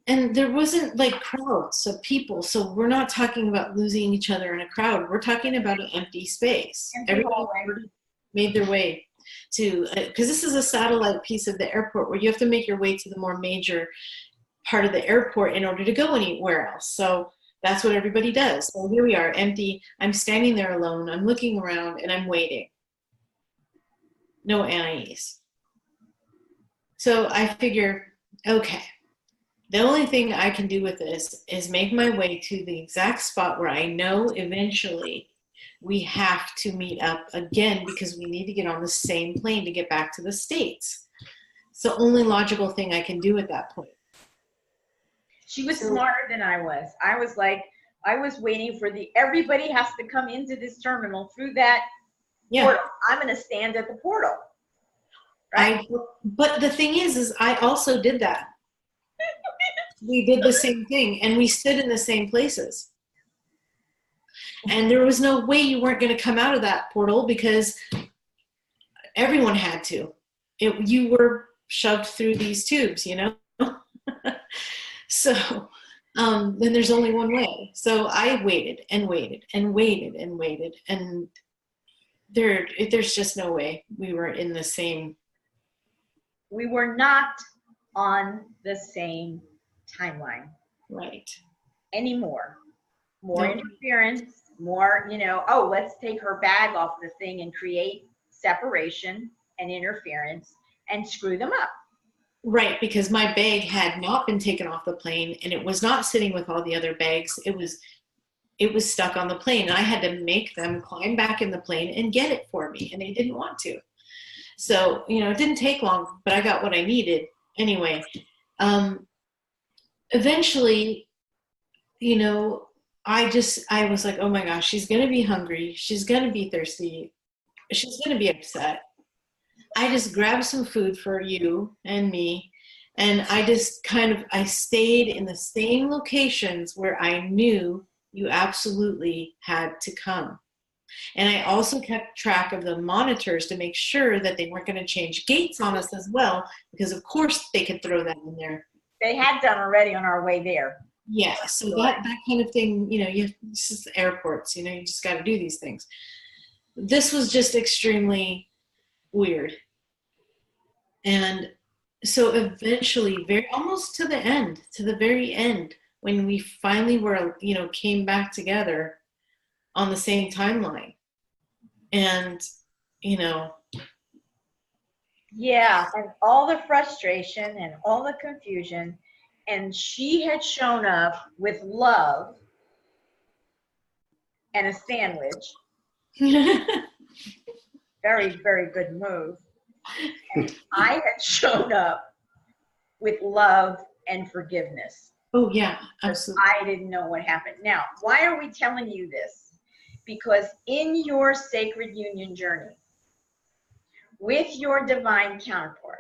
And there wasn't like crowds of people. So we're not talking about losing each other in a crowd. We're talking about an empty space. Everybody made their way to, because this is a satellite piece of the airport where you have to make your way to the more major part of the airport in order to go anywhere else. So that's what everybody does. So here we are, empty. I'm standing there alone. I'm looking around and I'm waiting. No Anais. So I figure, okay, the only thing I can do with this is make my way to the exact spot where I know eventually we have to meet up again because we need to get on the same plane to get back to the States. It's the only logical thing I can do at that point. She was smarter than I was. I was like, I was waiting for everybody has to come into this terminal through that portal. I'm going to stand at the portal. Right? But the thing is I also did that. We did the same thing and we stood in the same places. And there was no way you weren't going to come out of that portal because everyone had to. You were shoved through these tubes, you know? So then there's only one way. So I waited and waited and waited and waited. And there's just no way we were in the same. We were not on the same timeline. Right. Anymore. More interference, more, you know, oh, let's take her bag off the thing and create separation and interference and screw them up. Right, because my bag had not been taken off the plane and it was not sitting with all the other bags. It was stuck on the plane. And I had to make them climb back in the plane and get it for me. And they didn't want to. So, you know, it didn't take long, but I got what I needed. Anyway, eventually, you know, I was like, oh my gosh, she's going to be hungry. She's going to be thirsty. She's going to be upset. I just grabbed some food for you and me. And I just I stayed in the same locations where I knew you absolutely had to come. And I also kept track of the monitors to make sure that they weren't going to change gates on us as well, because of course they could throw that in there. They had done already on our way there. Yeah, so that kind of thing, you know, it's just airports, you know, you just got to do these things. This was just extremely weird. And so eventually, almost to the very end, when we finally were, you know, came back together on the same timeline. And, you know. Yeah, and all the frustration and all the confusion. And she had shown up with love and a sandwich. Very, very good move. And I had shown up with love and forgiveness. Oh, yeah, absolutely. I didn't know what happened. Now, why are we telling you this? Because in your sacred union journey with your divine counterpart,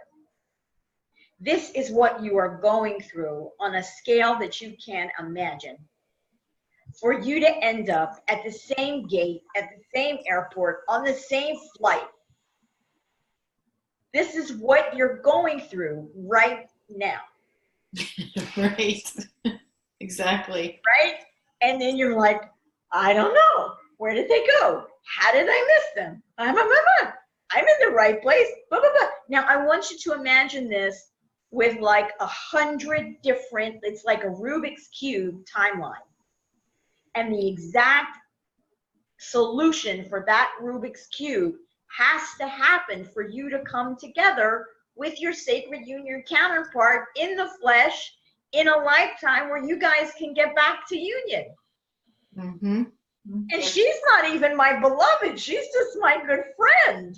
this is what you are going through on a scale that you can't imagine. For you to end up at the same gate, at the same airport, on the same flight. This is what you're going through right now. Right. Exactly. Right? And then you're like, I don't know. Where did they go? How did I miss them? I'm in the right place. Blah, blah, blah. Now, I want you to imagine this with like 100 different, it's like a Rubik's Cube timeline. And the exact solution for that Rubik's Cube has to happen for you to come together with your sacred union counterpart in the flesh in a lifetime where you guys can get back to union. Mm-hmm. And she's not even my beloved. She's just my good friend.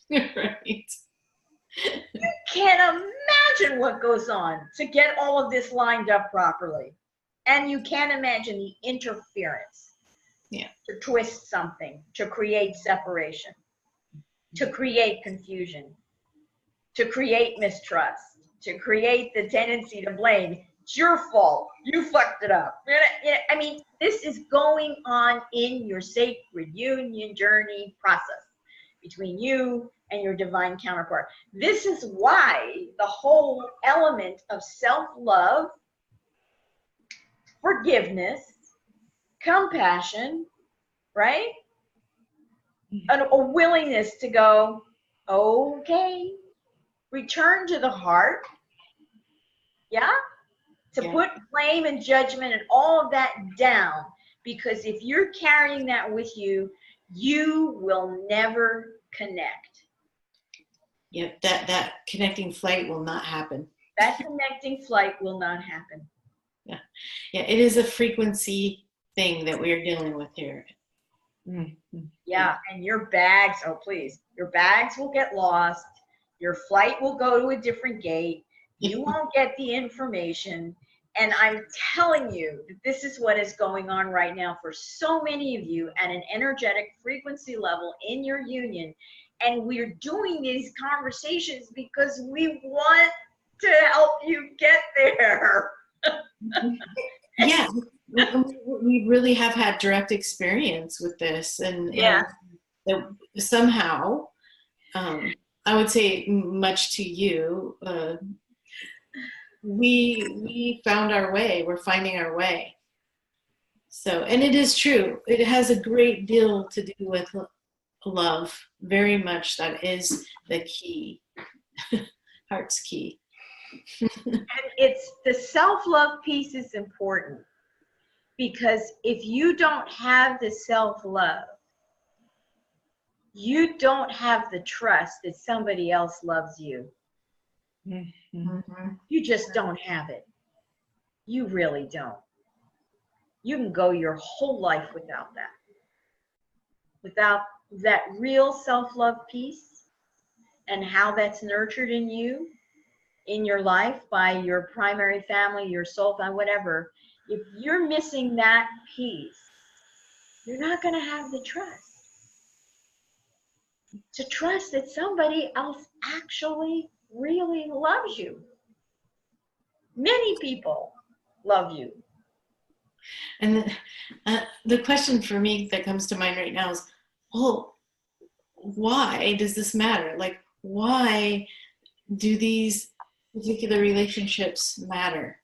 Right. You can't imagine what goes on to get all of this lined up properly. And you can't imagine the interference to twist something, to create separation, to create confusion, to create mistrust, to create the tendency to blame. It's your fault. You fucked it up. I mean, this is going on in your sacred union journey process between you and your divine counterpart. This is why the whole element of self-love, forgiveness, compassion, right? A willingness to go, okay, return to the heart, to put blame and judgment and all of that down, because if you're carrying that with you, you will never connect. Yep, that connecting flight will not happen. That connecting flight will not happen. Yeah, it is a frequency thing that we are dealing with here. Mm-hmm. Yeah, and your bags, oh please, your bags will get lost. Your flight will go to a different gate. You won't get the information. And I'm telling you that this is what is going on right now for so many of you at an energetic frequency level in your union. And we're doing these conversations because we want to help you get there. Yeah, we really have had direct experience with this, and that somehow, I would say, much to you, we found our way. We're finding our way. So, and it is true. It has a great deal to do with love. Very much, that is the key, heart's key. And it's the self-love piece is important, because if you don't have the self-love, you don't have the trust that somebody else loves you. Mm-hmm. You just don't have it. You really don't. You can go your whole life without that. Without that real self-love piece and how that's nurtured in you, in your life by your primary family, your soul family, whatever. If you're missing that piece, you're not going to have the trust. To trust that somebody else actually really loves you. Many people love you. And the question for me that comes to mind right now is, well, why does this matter? Like, why do these particular relationships matter?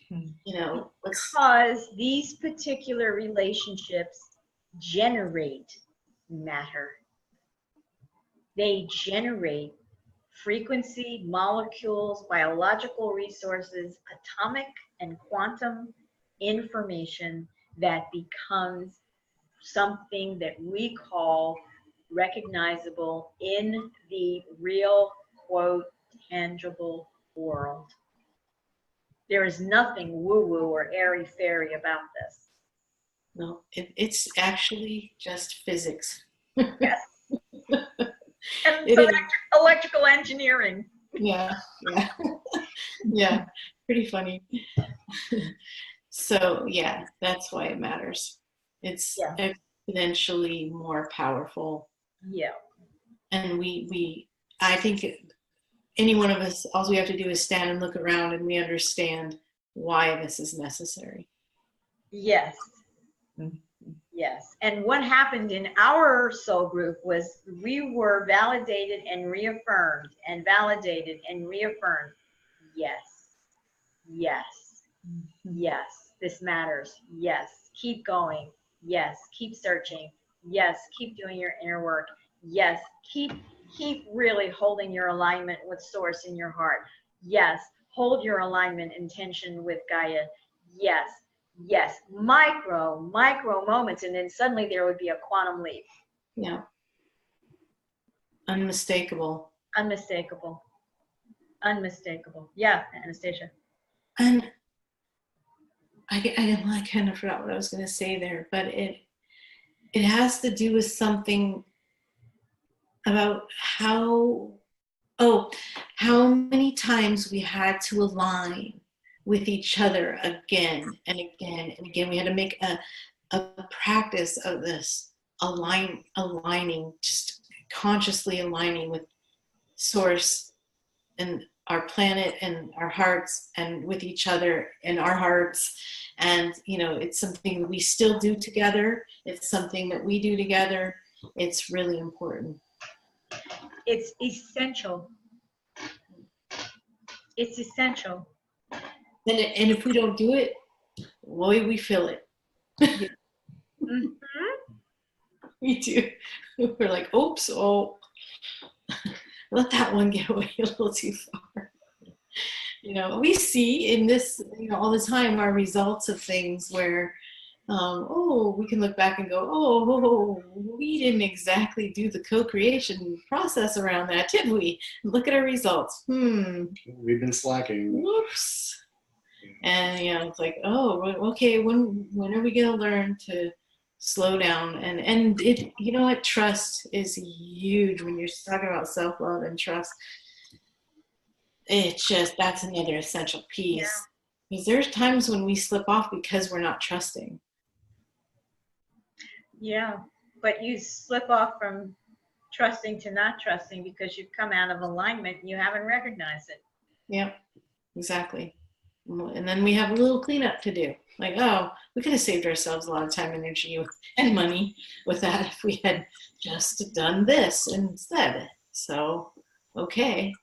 You know, because these particular relationships generate matter. They generate frequency, molecules, biological resources, atomic and quantum information that becomes something that we call recognizable in the real, quote, tangible world. There is nothing woo-woo or airy-fairy about this. no, it's actually just physics. Yes. And It is. electrical engineering. Yeah. Yeah, pretty funny. So yeah, that's why it matters. It's exponentially more powerful. Yeah. And I think any one of us, all we have to do is stand and look around, and we understand why this is necessary. Yes. Yes. And what happened in our soul group was we were validated and reaffirmed and validated and reaffirmed. Yes. Yes. Yes. this matters. Yes. Keep going. Yes. Keep searching. Yes. Keep doing your inner work. Yes. Keep really holding your alignment with source in your heart. Yes. Hold your alignment intention with Gaia. Yes. Yes. Micro moments. And then suddenly there would be a quantum leap. Yeah. Unmistakable. Unmistakable. Unmistakable. Yeah, Anastasia. And I kind of forgot what I was going to say there, but it has to do with something about how many times we had to align with each other again and again and again. We had to make a practice of this aligning, just consciously aligning with source and our planet and our hearts and with each other and our hearts. And it's something that we still do together. It's something that we do together. It's really important. It's essential. It's essential. And if we don't do it, boy, we feel it. Mm-hmm. We do. We're like, oops, let that one get away a little too far. We see in this, all the time our results of things where, we can look back and go, we didn't exactly do the co-creation process around that, did we? Look at our results. We've been slacking. Whoops. And it's like, okay, when are we gonna learn to slow down? And it, what, trust is huge when you're talking about self-love and trust. It's just, that's another essential piece. Yeah. Because there's times when we slip off because we're not trusting. Yeah, but you slip off from trusting to not trusting because you've come out of alignment and you haven't recognized it. Yep, exactly. And then we have a little cleanup to do. Like, we could have saved ourselves a lot of time, energy, and money with that if we had just done this instead. So, okay,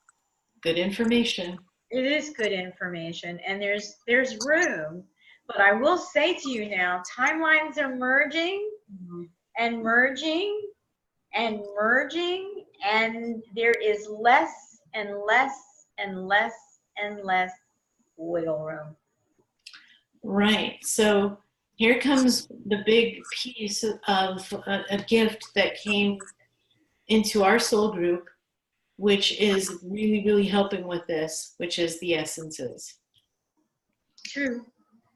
good information. It is good information, and there's room. But I will say to you now, timelines are merging and merging and merging, and there is less and less and less and less wiggle room. Right. So here comes the big piece of a gift that came into our soul group, which is really, really helping with this, which is the essences. True.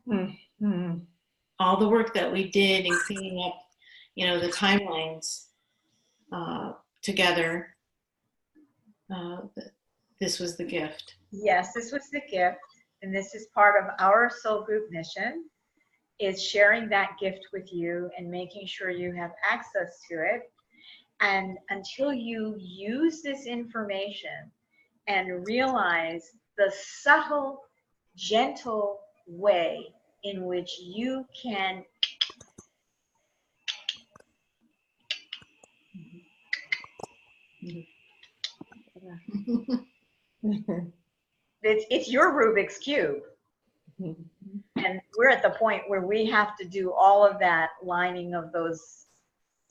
Mm-hmm. All the work that we did in cleaning up, the timelines together, this was the gift. Yes, this was the gift, and this is part of our soul group mission, is sharing that gift with you and making sure you have access to it. And until you use this information and realize the subtle, gentle way in which you can it's your Rubik's Cube. And we're at the point where we have to do all of that lining of those.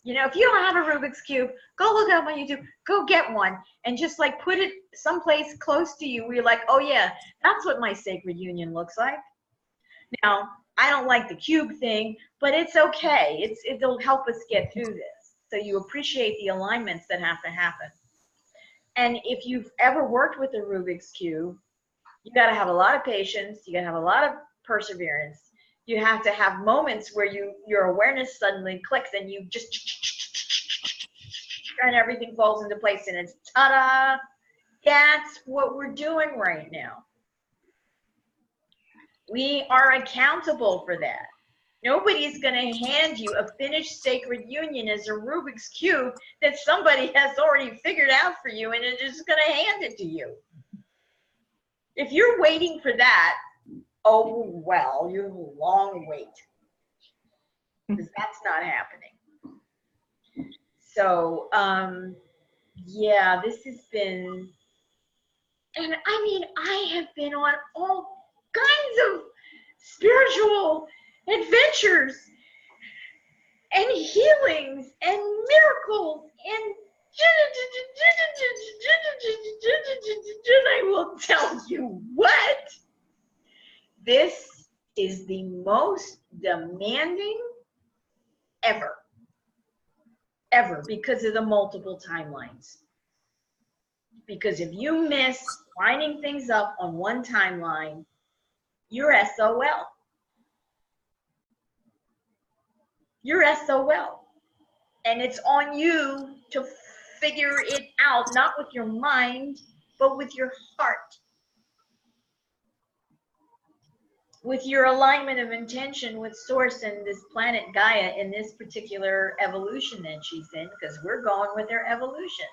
If you don't have a Rubik's Cube, go look up on YouTube, go get one, and just like put it someplace close to you where you're like, oh yeah, that's what my sacred union looks like. Now, I don't like the cube thing, but it's okay. It'll help us get through this. So you appreciate the alignments that have to happen. And if you've ever worked with a Rubik's Cube, you got to have a lot of patience. You got to have a lot of perseverance. You have to have moments where your awareness suddenly clicks and you just, and everything falls into place and it's ta-da. That's what we're doing right now. We are accountable for that. Nobody's going to hand you a finished sacred union as a Rubik's Cube that somebody has already figured out for you and is just going to hand it to you. If you're waiting for that, oh, well, you have a long wait. Because that's not happening. So, yeah, this has been, and I mean, I have been on all kinds of spiritual adventures and healings and miracles and I will tell you what, this is the most demanding ever because of the multiple timelines. Because if you miss lining things up on one timeline, you're SOL. You're SOL. And it's on you to figure it out, not with your mind, but with your heart. With your alignment of intention with Source and this planet Gaia in this particular evolution that she's in, because we're going with her evolution.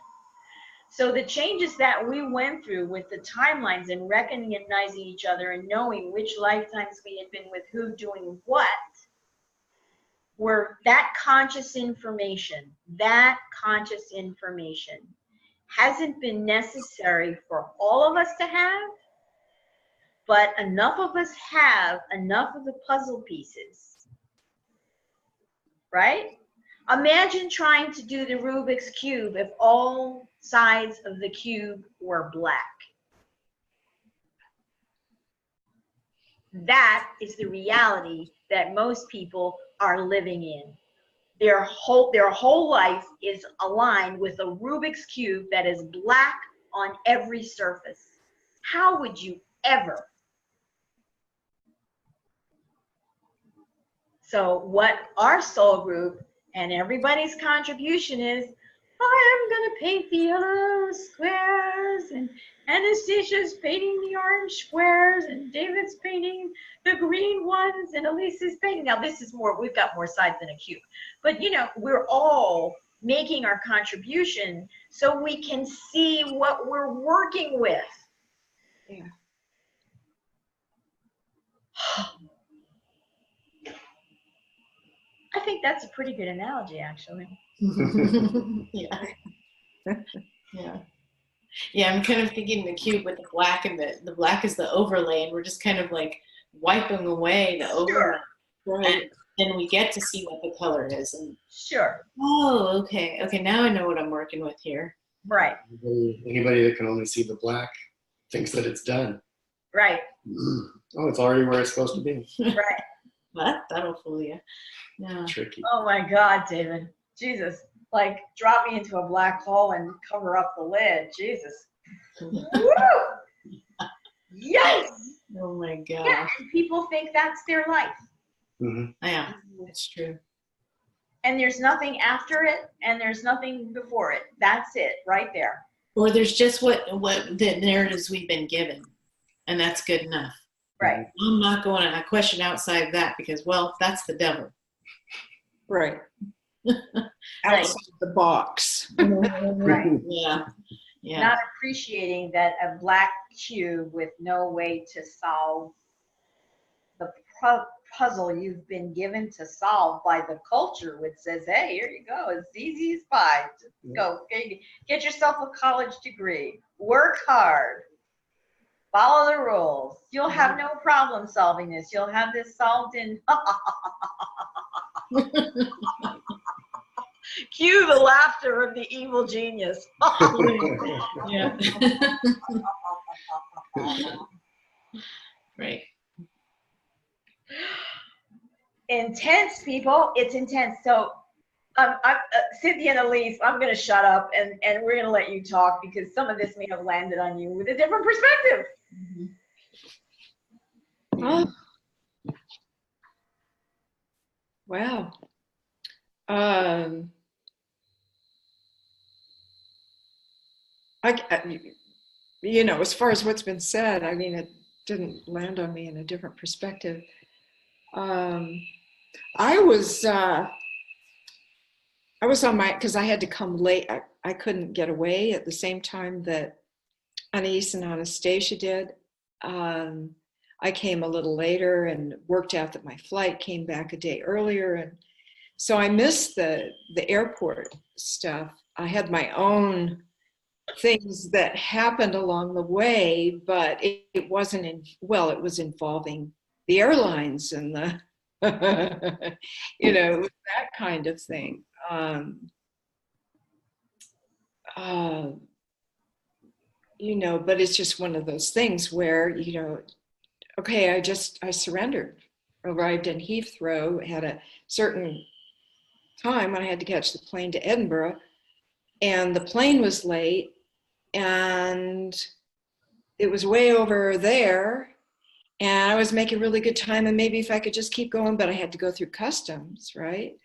So the changes that we went through with the timelines and recognizing each other and knowing which lifetimes we had been with who doing what, were that conscious information hasn't been necessary for all of us to have, but enough of us have enough of the puzzle pieces, right? Imagine trying to do the Rubik's Cube if all sides of the cube were black. That is the reality that most people are living in. Their whole life is aligned with a Rubik's Cube that is black on every surface. How would you ever? So what our soul group and everybody's contribution is, I am going to paint the yellow squares, and Anastasia's painting the orange squares, and David's painting the green ones, and Elisa's painting. Now this is more, we've got more sides than a cube. But you know, we're all making our contribution so we can see what we're working with. Yeah. I think that's a pretty good analogy, actually. Yeah. Yeah, I'm kind of thinking the cube with the black, and the black is the overlay, and we're just kind of like wiping away the overlay. Right. And then we get to see what the color is. And Sure. oh, okay, now I know what I'm working with here. Right. Anybody that can only see the black thinks that it's done. Right. Oh, it's already where it's supposed to be. Right. What? That'll fool you. Yeah. Tricky. Oh my God, David. Jesus. Like, drop me into a black hole and cover up the lid. Jesus. Woo! Yes. Oh my God. Yeah, and people think that's their life. Mm-hmm. Yeah, it's true. And there's nothing after it, and there's nothing before it. That's it, right there. Or there's just what the narratives we've been given, and that's good enough. Right. I'm not going to question outside of that because, well, that's the devil. Right. Outside the box. Right. Yeah. Yeah. Not appreciating that a black cube with no way to solve the puzzle you've been given to solve by the culture, which says, hey, here you go, it's easy as pie. Just go, get yourself a college degree, work hard, follow the rules. You'll have no problem solving this. You'll have this solved in cue the laughter of the evil genius. Yeah. Right. Intense, people. It's intense. So Cynthia and Elise, I'm going to shut up and we're going to let you talk because some of this may have landed on you with a different perspective. Mm-hmm. Oh. Wow. You know, as far as what's been said, I mean, it didn't land on me in a different perspective. I was on my, because I had to come late. I couldn't get away at the same time that Anais and Anastasia did. I came a little later and worked out that my flight came back a day earlier. And so I missed the airport stuff. I had my own things that happened along the way, but it wasn't, it was involving the airlines and the, you know, it was that kind of thing. You know, but it's just one of those things where, you know, okay, I surrendered. Arrived in Heathrow, had a certain time when I had to catch the plane to Edinburgh, and the plane was late, and it was way over there, and I was making really good time, and maybe if I could just keep going, but I had to go through customs, right?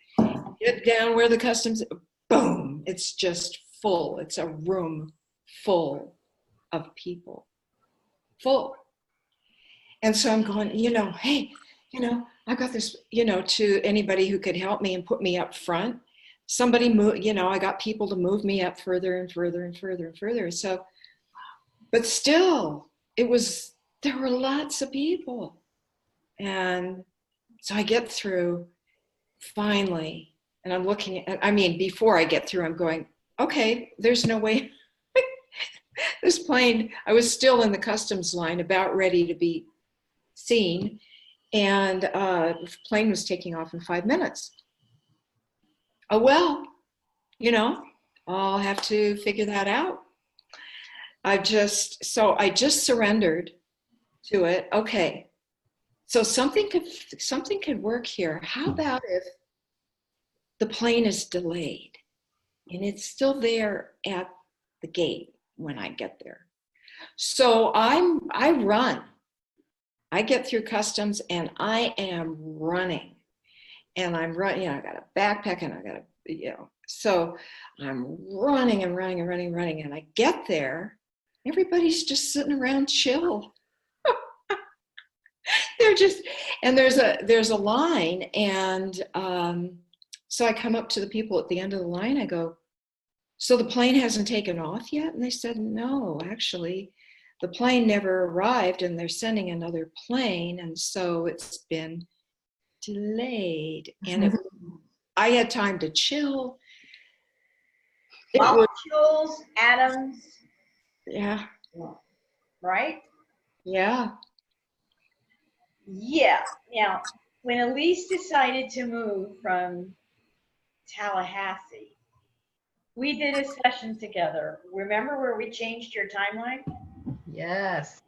Get down where the customs, boom, it's just full. It's a room full of people, full. And so I'm going, you know, hey, you know, I got this, you know, to anybody who could help me and put me up front. Somebody move, you know, I got people to move me up further and further and further and further. So, but still, there were lots of people. And so I get through finally, and I'm looking at, I mean, before I get through, I'm going, okay, there's no way. This plane, I was still in the customs line, about ready to be seen, and the plane was taking off in 5 minutes. Oh, well, you know, I'll have to figure that out. I just surrendered to it. Okay, so something could work here. How about if the plane is delayed and it's still there at the gate when I get there? So I run. I get through customs and I am running. And I'm running, you know, I got a backpack and I got a, you know, so I'm running and running and running and running. And I get there, everybody's just sitting around chill. They're just, and there's a line. And so I come up to the people at the end of the line. I go, so the plane hasn't taken off yet? And they said, no, actually, the plane never arrived and they're sending another plane. And so it's been delayed. And I had time to chill. Molecules, atoms. Yeah. Right? Yeah. Yeah. Now, when Elise decided to move from Tallahassee, we did a session together. Remember where we changed your timeline? Yes.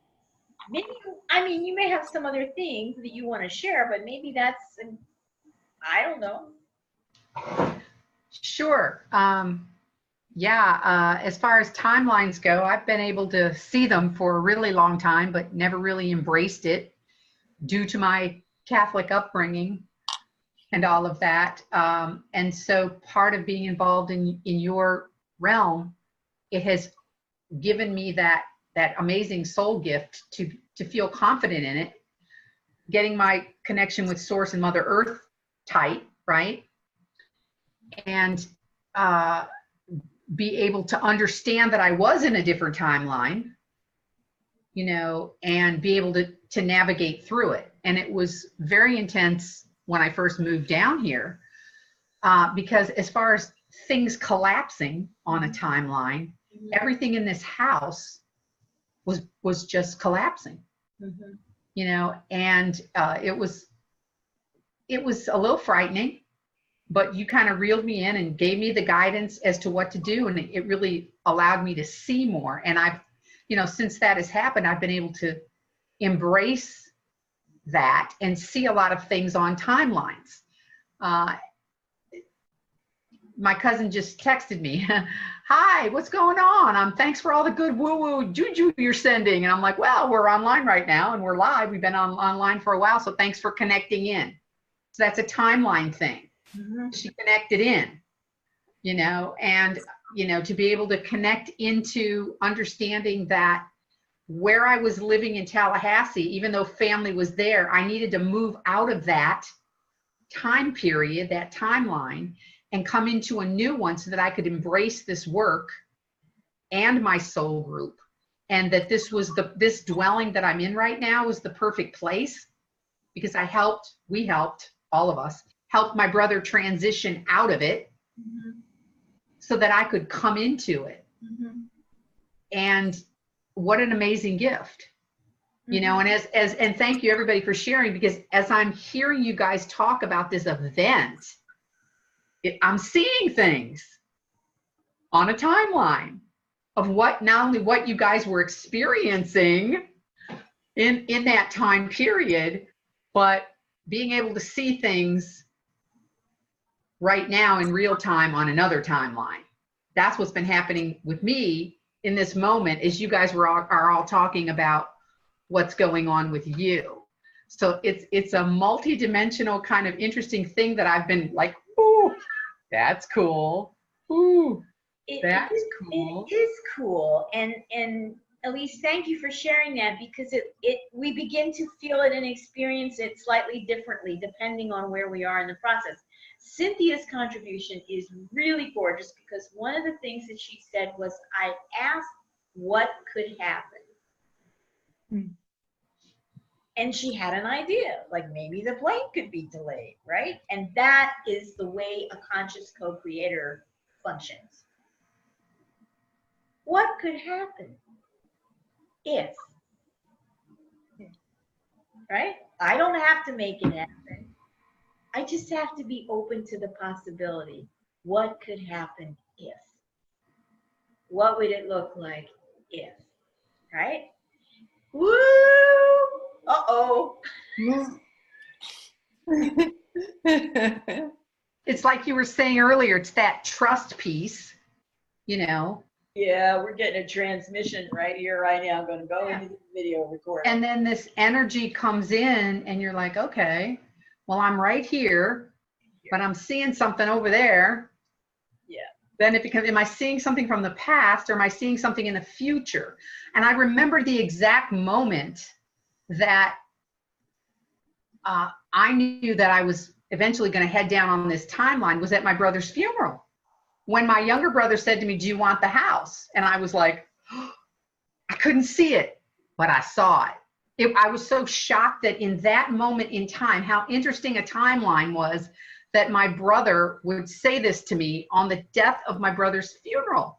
Maybe, I mean, you may have some other things that you want to share, but maybe I don't know. Sure. Yeah, as far as timelines go, I've been able to see them for a really long time, but never really embraced it due to my Catholic upbringing and all of that. And so part of being involved in your realm, it has given me that amazing soul gift to feel confident in it, getting my connection with Source and Mother Earth tight, right? And be able to understand that I was in a different timeline, you know, and be able to navigate through it. And it was very intense when I first moved down here, because as far as things collapsing on a timeline, everything in this house was just collapsing, you know, and it was a little frightening, but you kind of reeled me in and gave me the guidance as to what to do. And it really allowed me to see more. And I've, you know, since that has happened, I've been able to embrace that and see a lot of things on timelines. My cousin just texted me, hi, what's going on? Thanks for all the good woo-woo juju you're sending. And I'm like, well, we're online right now and we're live. We've been online for a while. So thanks for connecting in. So that's a timeline thing. She connected in, you know, and, you know, to be able to connect into understanding that where I was living in Tallahassee, even though family was there, I needed to move out of that time period, that timeline, and come into a new one so that I could embrace this work and my soul group. And that this dwelling that I'm in right now was the perfect place, because we helped, all of us, helped my brother transition out of it so that I could come into it. And what an amazing gift. You know, and and thank you everybody for sharing, because as I'm hearing you guys talk about this event, I'm seeing things on a timeline of what, not only what you guys were experiencing in that time period, but being able to see things right now in real time on another timeline. That's what's been happening with me in this moment, is you guys are all talking about what's going on with you. So it's a multi-dimensional kind of interesting thing that I've been like, ooh, that's cool. Ooh, that's cool. It is cool. And Elise, thank you for sharing that, because we begin to feel it and experience it slightly differently depending on where we are in the process. Cynthia's contribution is really gorgeous, because one of the things that she said was, I asked what could happen. And she had an idea, like maybe the plane could be delayed, right? And that is the way a conscious co-creator functions. What could happen if, right? I don't have to make it happen. I just have to be open to the possibility. What could happen if? What would it look like if, right? Woo! Uh-oh. It's like you were saying earlier, it's that trust piece, you know. Yeah, we're getting a transmission right here, right now. I'm going to go into the video recording. And then this energy comes in and you're like, okay, well, I'm right here, but I'm seeing something over there. Yeah. Then it becomes, am I seeing something from the past, or am I seeing something in the future? And I remember the exact moment that I knew that I was eventually going to head down on this timeline was at my brother's funeral. When my younger brother said to me, do you want the house? And I was like, oh, I couldn't see it, but I saw it. I was so shocked that in that moment in time, how interesting a timeline was, that my brother would say this to me on the death of my brother's funeral.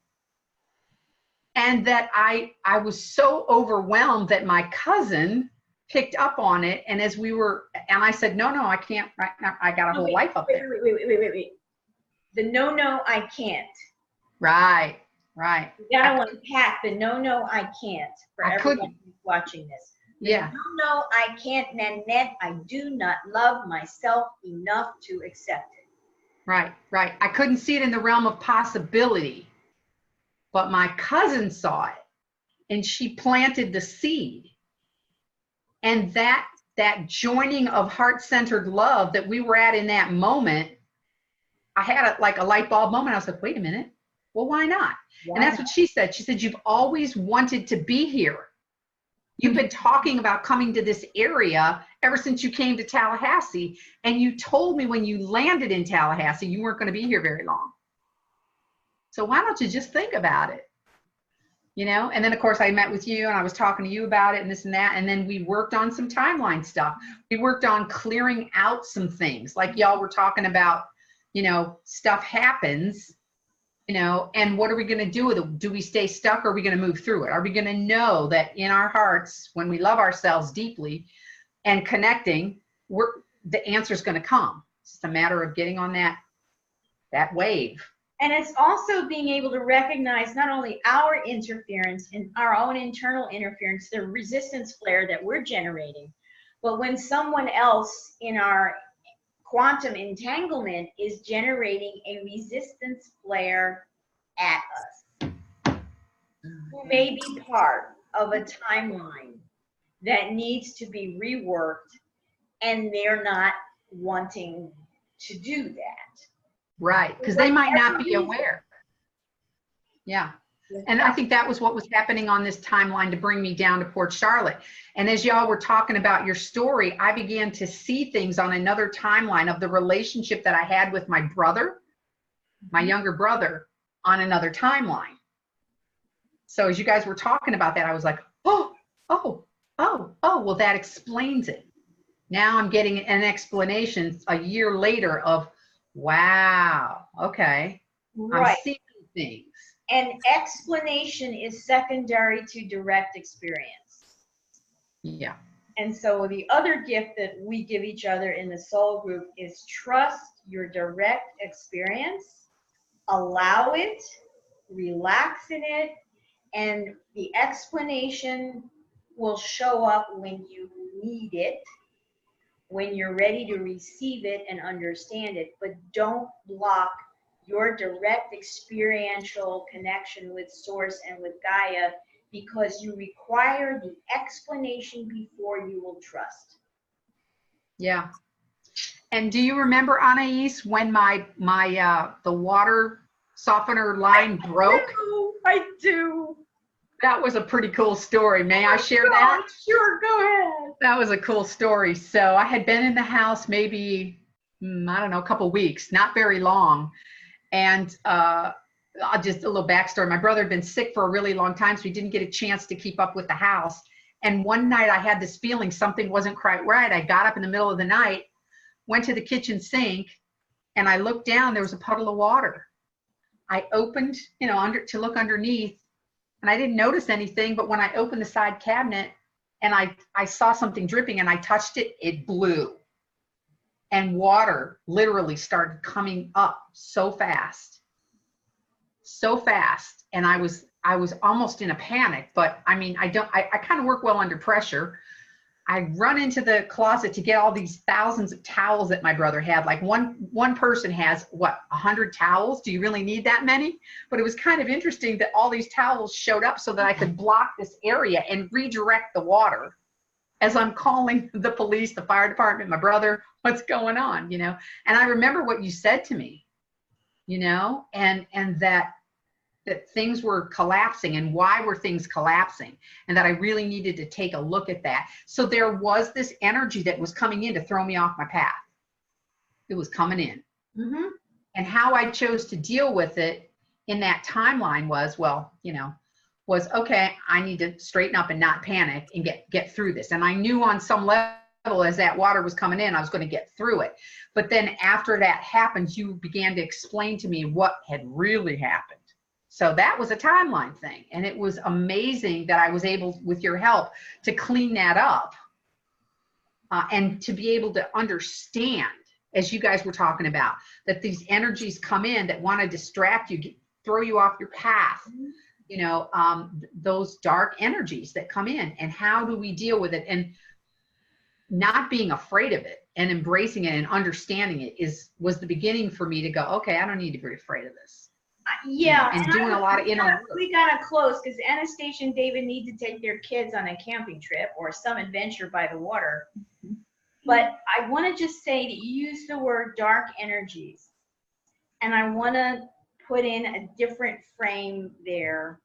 And that I was so overwhelmed that my cousin picked up on it. And as we were, and I said, no, I can't right now. I got a whole life up there. Wait. The no, I can't. Right. You gotta unpack the no, I can't for everyone who's watching this. Yeah. No, I can't, Nanette. I do not love myself enough to accept it. Right. I couldn't see it in the realm of possibility, but my cousin saw it, and she planted the seed. And that joining of heart-centered love that we were at in that moment, I had like a light bulb moment. I was like, wait a minute. Well, why not? And that's what she said. She said, you've always wanted to be here. You've been talking about coming to this area ever since you came to Tallahassee. And you told me when you landed in Tallahassee, you weren't going to be here very long. So why don't you just think about it? You know, and then of course I met with you and I was talking to you about it and this and that. And then we worked on some timeline stuff. We worked on clearing out some things, like y'all were talking about, you know, stuff happens, you know, and what are we going to do with it? Do we stay stuck, or are we going to move through it? Are we going to know that in our hearts, when we love ourselves deeply and connecting, the answer is going to come? It's just a matter of getting on that wave. And it's also being able to recognize not only our interference and our own internal interference, the resistance flare that we're generating, but when someone else in our quantum entanglement is generating a resistance flare at us, who may be part of a timeline that needs to be reworked, and they're not wanting to do that. Right, because they might not be aware. Yeah. And I think that was what was happening on this timeline to bring me down to Port Charlotte. And as y'all were talking about your story, I began to see things on another timeline of the relationship that I had with my brother, my younger brother, on another timeline. So as you guys were talking about that, I was like, oh, well, that explains it. Now I'm getting an explanation a year later of, wow, okay, right. I'm seeing things. And explanation is secondary to direct experience. Yeah. And so the other gift that we give each other in the soul group is trust your direct experience, allow it, relax in it, and the explanation will show up when you need it, when you're ready to receive it and understand it. But don't block your direct experiential connection with Source and with Gaia, because you require the explanation before you will trust. Yeah. And do you remember, Anais, when the water softener line broke? I do. That was a pretty cool story. May I share that? Sure, go ahead. That was a cool story. So I had been in the house maybe, I don't know, a couple weeks, not very long. And just a little backstory. My brother had been sick for a really long time, so he didn't get a chance to keep up with the house. And one night I had this feeling something wasn't quite right. I got up in the middle of the night, went to the kitchen sink, and I looked down. There was a puddle of water. I opened, to look underneath, and I didn't notice anything. But when I opened the side cabinet and I saw something dripping and I touched it, it blew. And water literally started coming up so fast. And I was almost in a panic, but I mean, I kind of work well under pressure. I run into the closet to get all these thousands of towels that my brother had. Like one person has 100 towels. Do you really need that many? But it was kind of interesting that all these towels showed up so that I could block this area and redirect the water as I'm calling the police, the fire department, my brother, what's going on, And I remember what you said to me, and that things were collapsing, and why were things collapsing, and that I really needed to take a look at that. So there was this energy that was coming in to throw me off my path. It was coming in. Mm-hmm. And how I chose to deal with it in that timeline was okay, I need to straighten up and not panic and get through this. And I knew on some level, as that water was coming in, I was going to get through it. But then after that happened, you began to explain to me what had really happened. So that was a timeline thing. And it was amazing that I was able, with your help, to clean that up and to be able to understand, as you guys were talking about, that these energies come in that want to distract you, throw you off your path, those dark energies that come in, and how do we deal with it? And not being afraid of it and embracing it and understanding it was the beginning for me to go, okay, I don't need to be afraid of this. Yeah, and doing a lot of inner work. We gotta close because Anastasia and David need to take their kids on a camping trip or some adventure by the water. Mm-hmm. But I want to just say to use the word dark energies, and I want to put in a different frame there,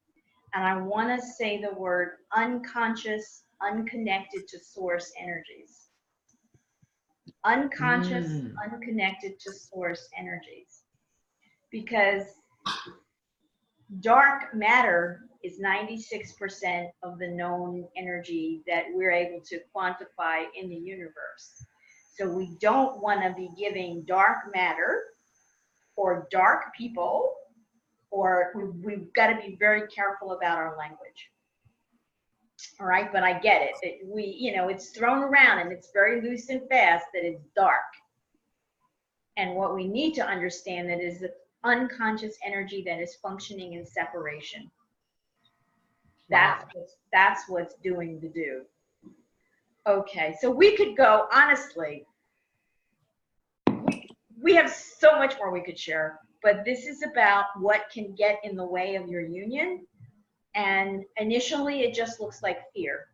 and I want to say the word unconscious, unconnected to source energies. Unconscious, unconnected to source energies. Because dark matter is 96% of the known energy that we're able to quantify in the universe. So we don't want to be giving dark matter or dark people, or we've got to be very careful about our language. All right, but I get it. It's thrown around and it's very loose and fast that it's dark. And what we need to understand that is the unconscious energy that is functioning in separation. That's what's doing the do. Okay, so we could go, honestly, we have so much more we could share, but this is about what can get in the way of your union. And initially it just looks like fear.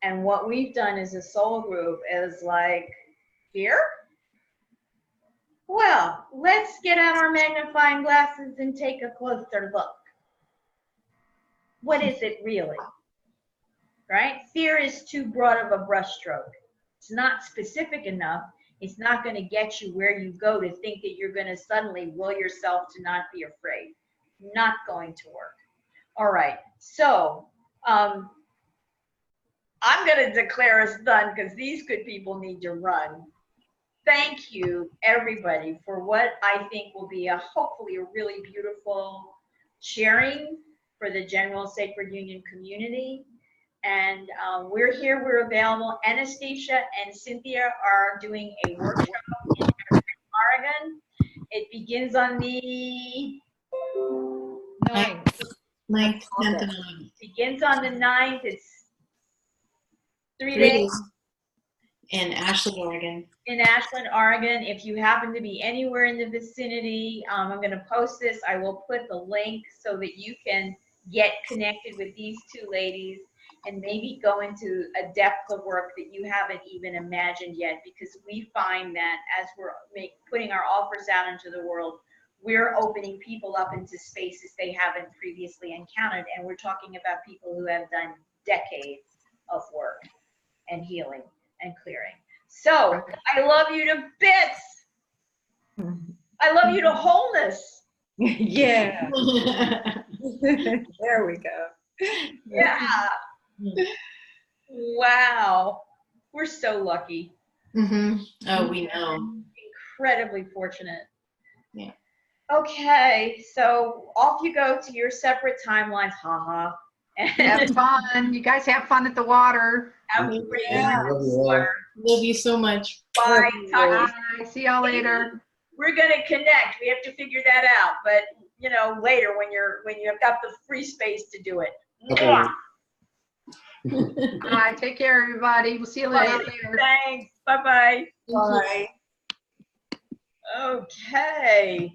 And what we've done as a soul group is like, fear? Well, let's get out our magnifying glasses and take a closer look. What is it really? Right? Fear is too broad of a brushstroke. It's not specific enough. It's not going to get you where you go to think that you're going to suddenly will yourself to not be afraid. Not going to work. All right. So I'm going to declare us done because these good people need to run. Thank you, everybody, for what I think will be hopefully a really beautiful sharing for the general Sacred Union community. And we're here, we're available. Anastasia and Cynthia are doing a workshop in Oregon. It begins on the 9th, 10th, and 11th. begins on the 9th. It's 3 3 days days in Ashland, Oregon. in Ashland, Oregon. If you happen to be anywhere in the vicinity, I'm going to post this. I will put the link so that you can get connected with these two ladies and maybe go into a depth of work that you haven't even imagined yet, because we find that as we're putting our offers out into the world, we're opening people up into spaces they haven't previously encountered. And we're talking about people who have done decades of work and healing and clearing. So I love you to bits. I love you to wholeness. Yeah. There we go. Yeah. Wow. We're so lucky. Mm-hmm. Oh, we know. Incredibly fortunate. Yeah. Okay, so off you go to your separate timelines. Haha. Have fun. You guys have fun at the water. Have a great Yeah. Love you all. Love you so much. Bye. Talk to you. Bye. See y'all later. We're gonna connect. We have to figure that out, but you know, later when you've got the free space to do it. Okay. Mwah. All right. Take care, everybody. We'll see you later. Thanks. Bye-bye. Bye. Okay.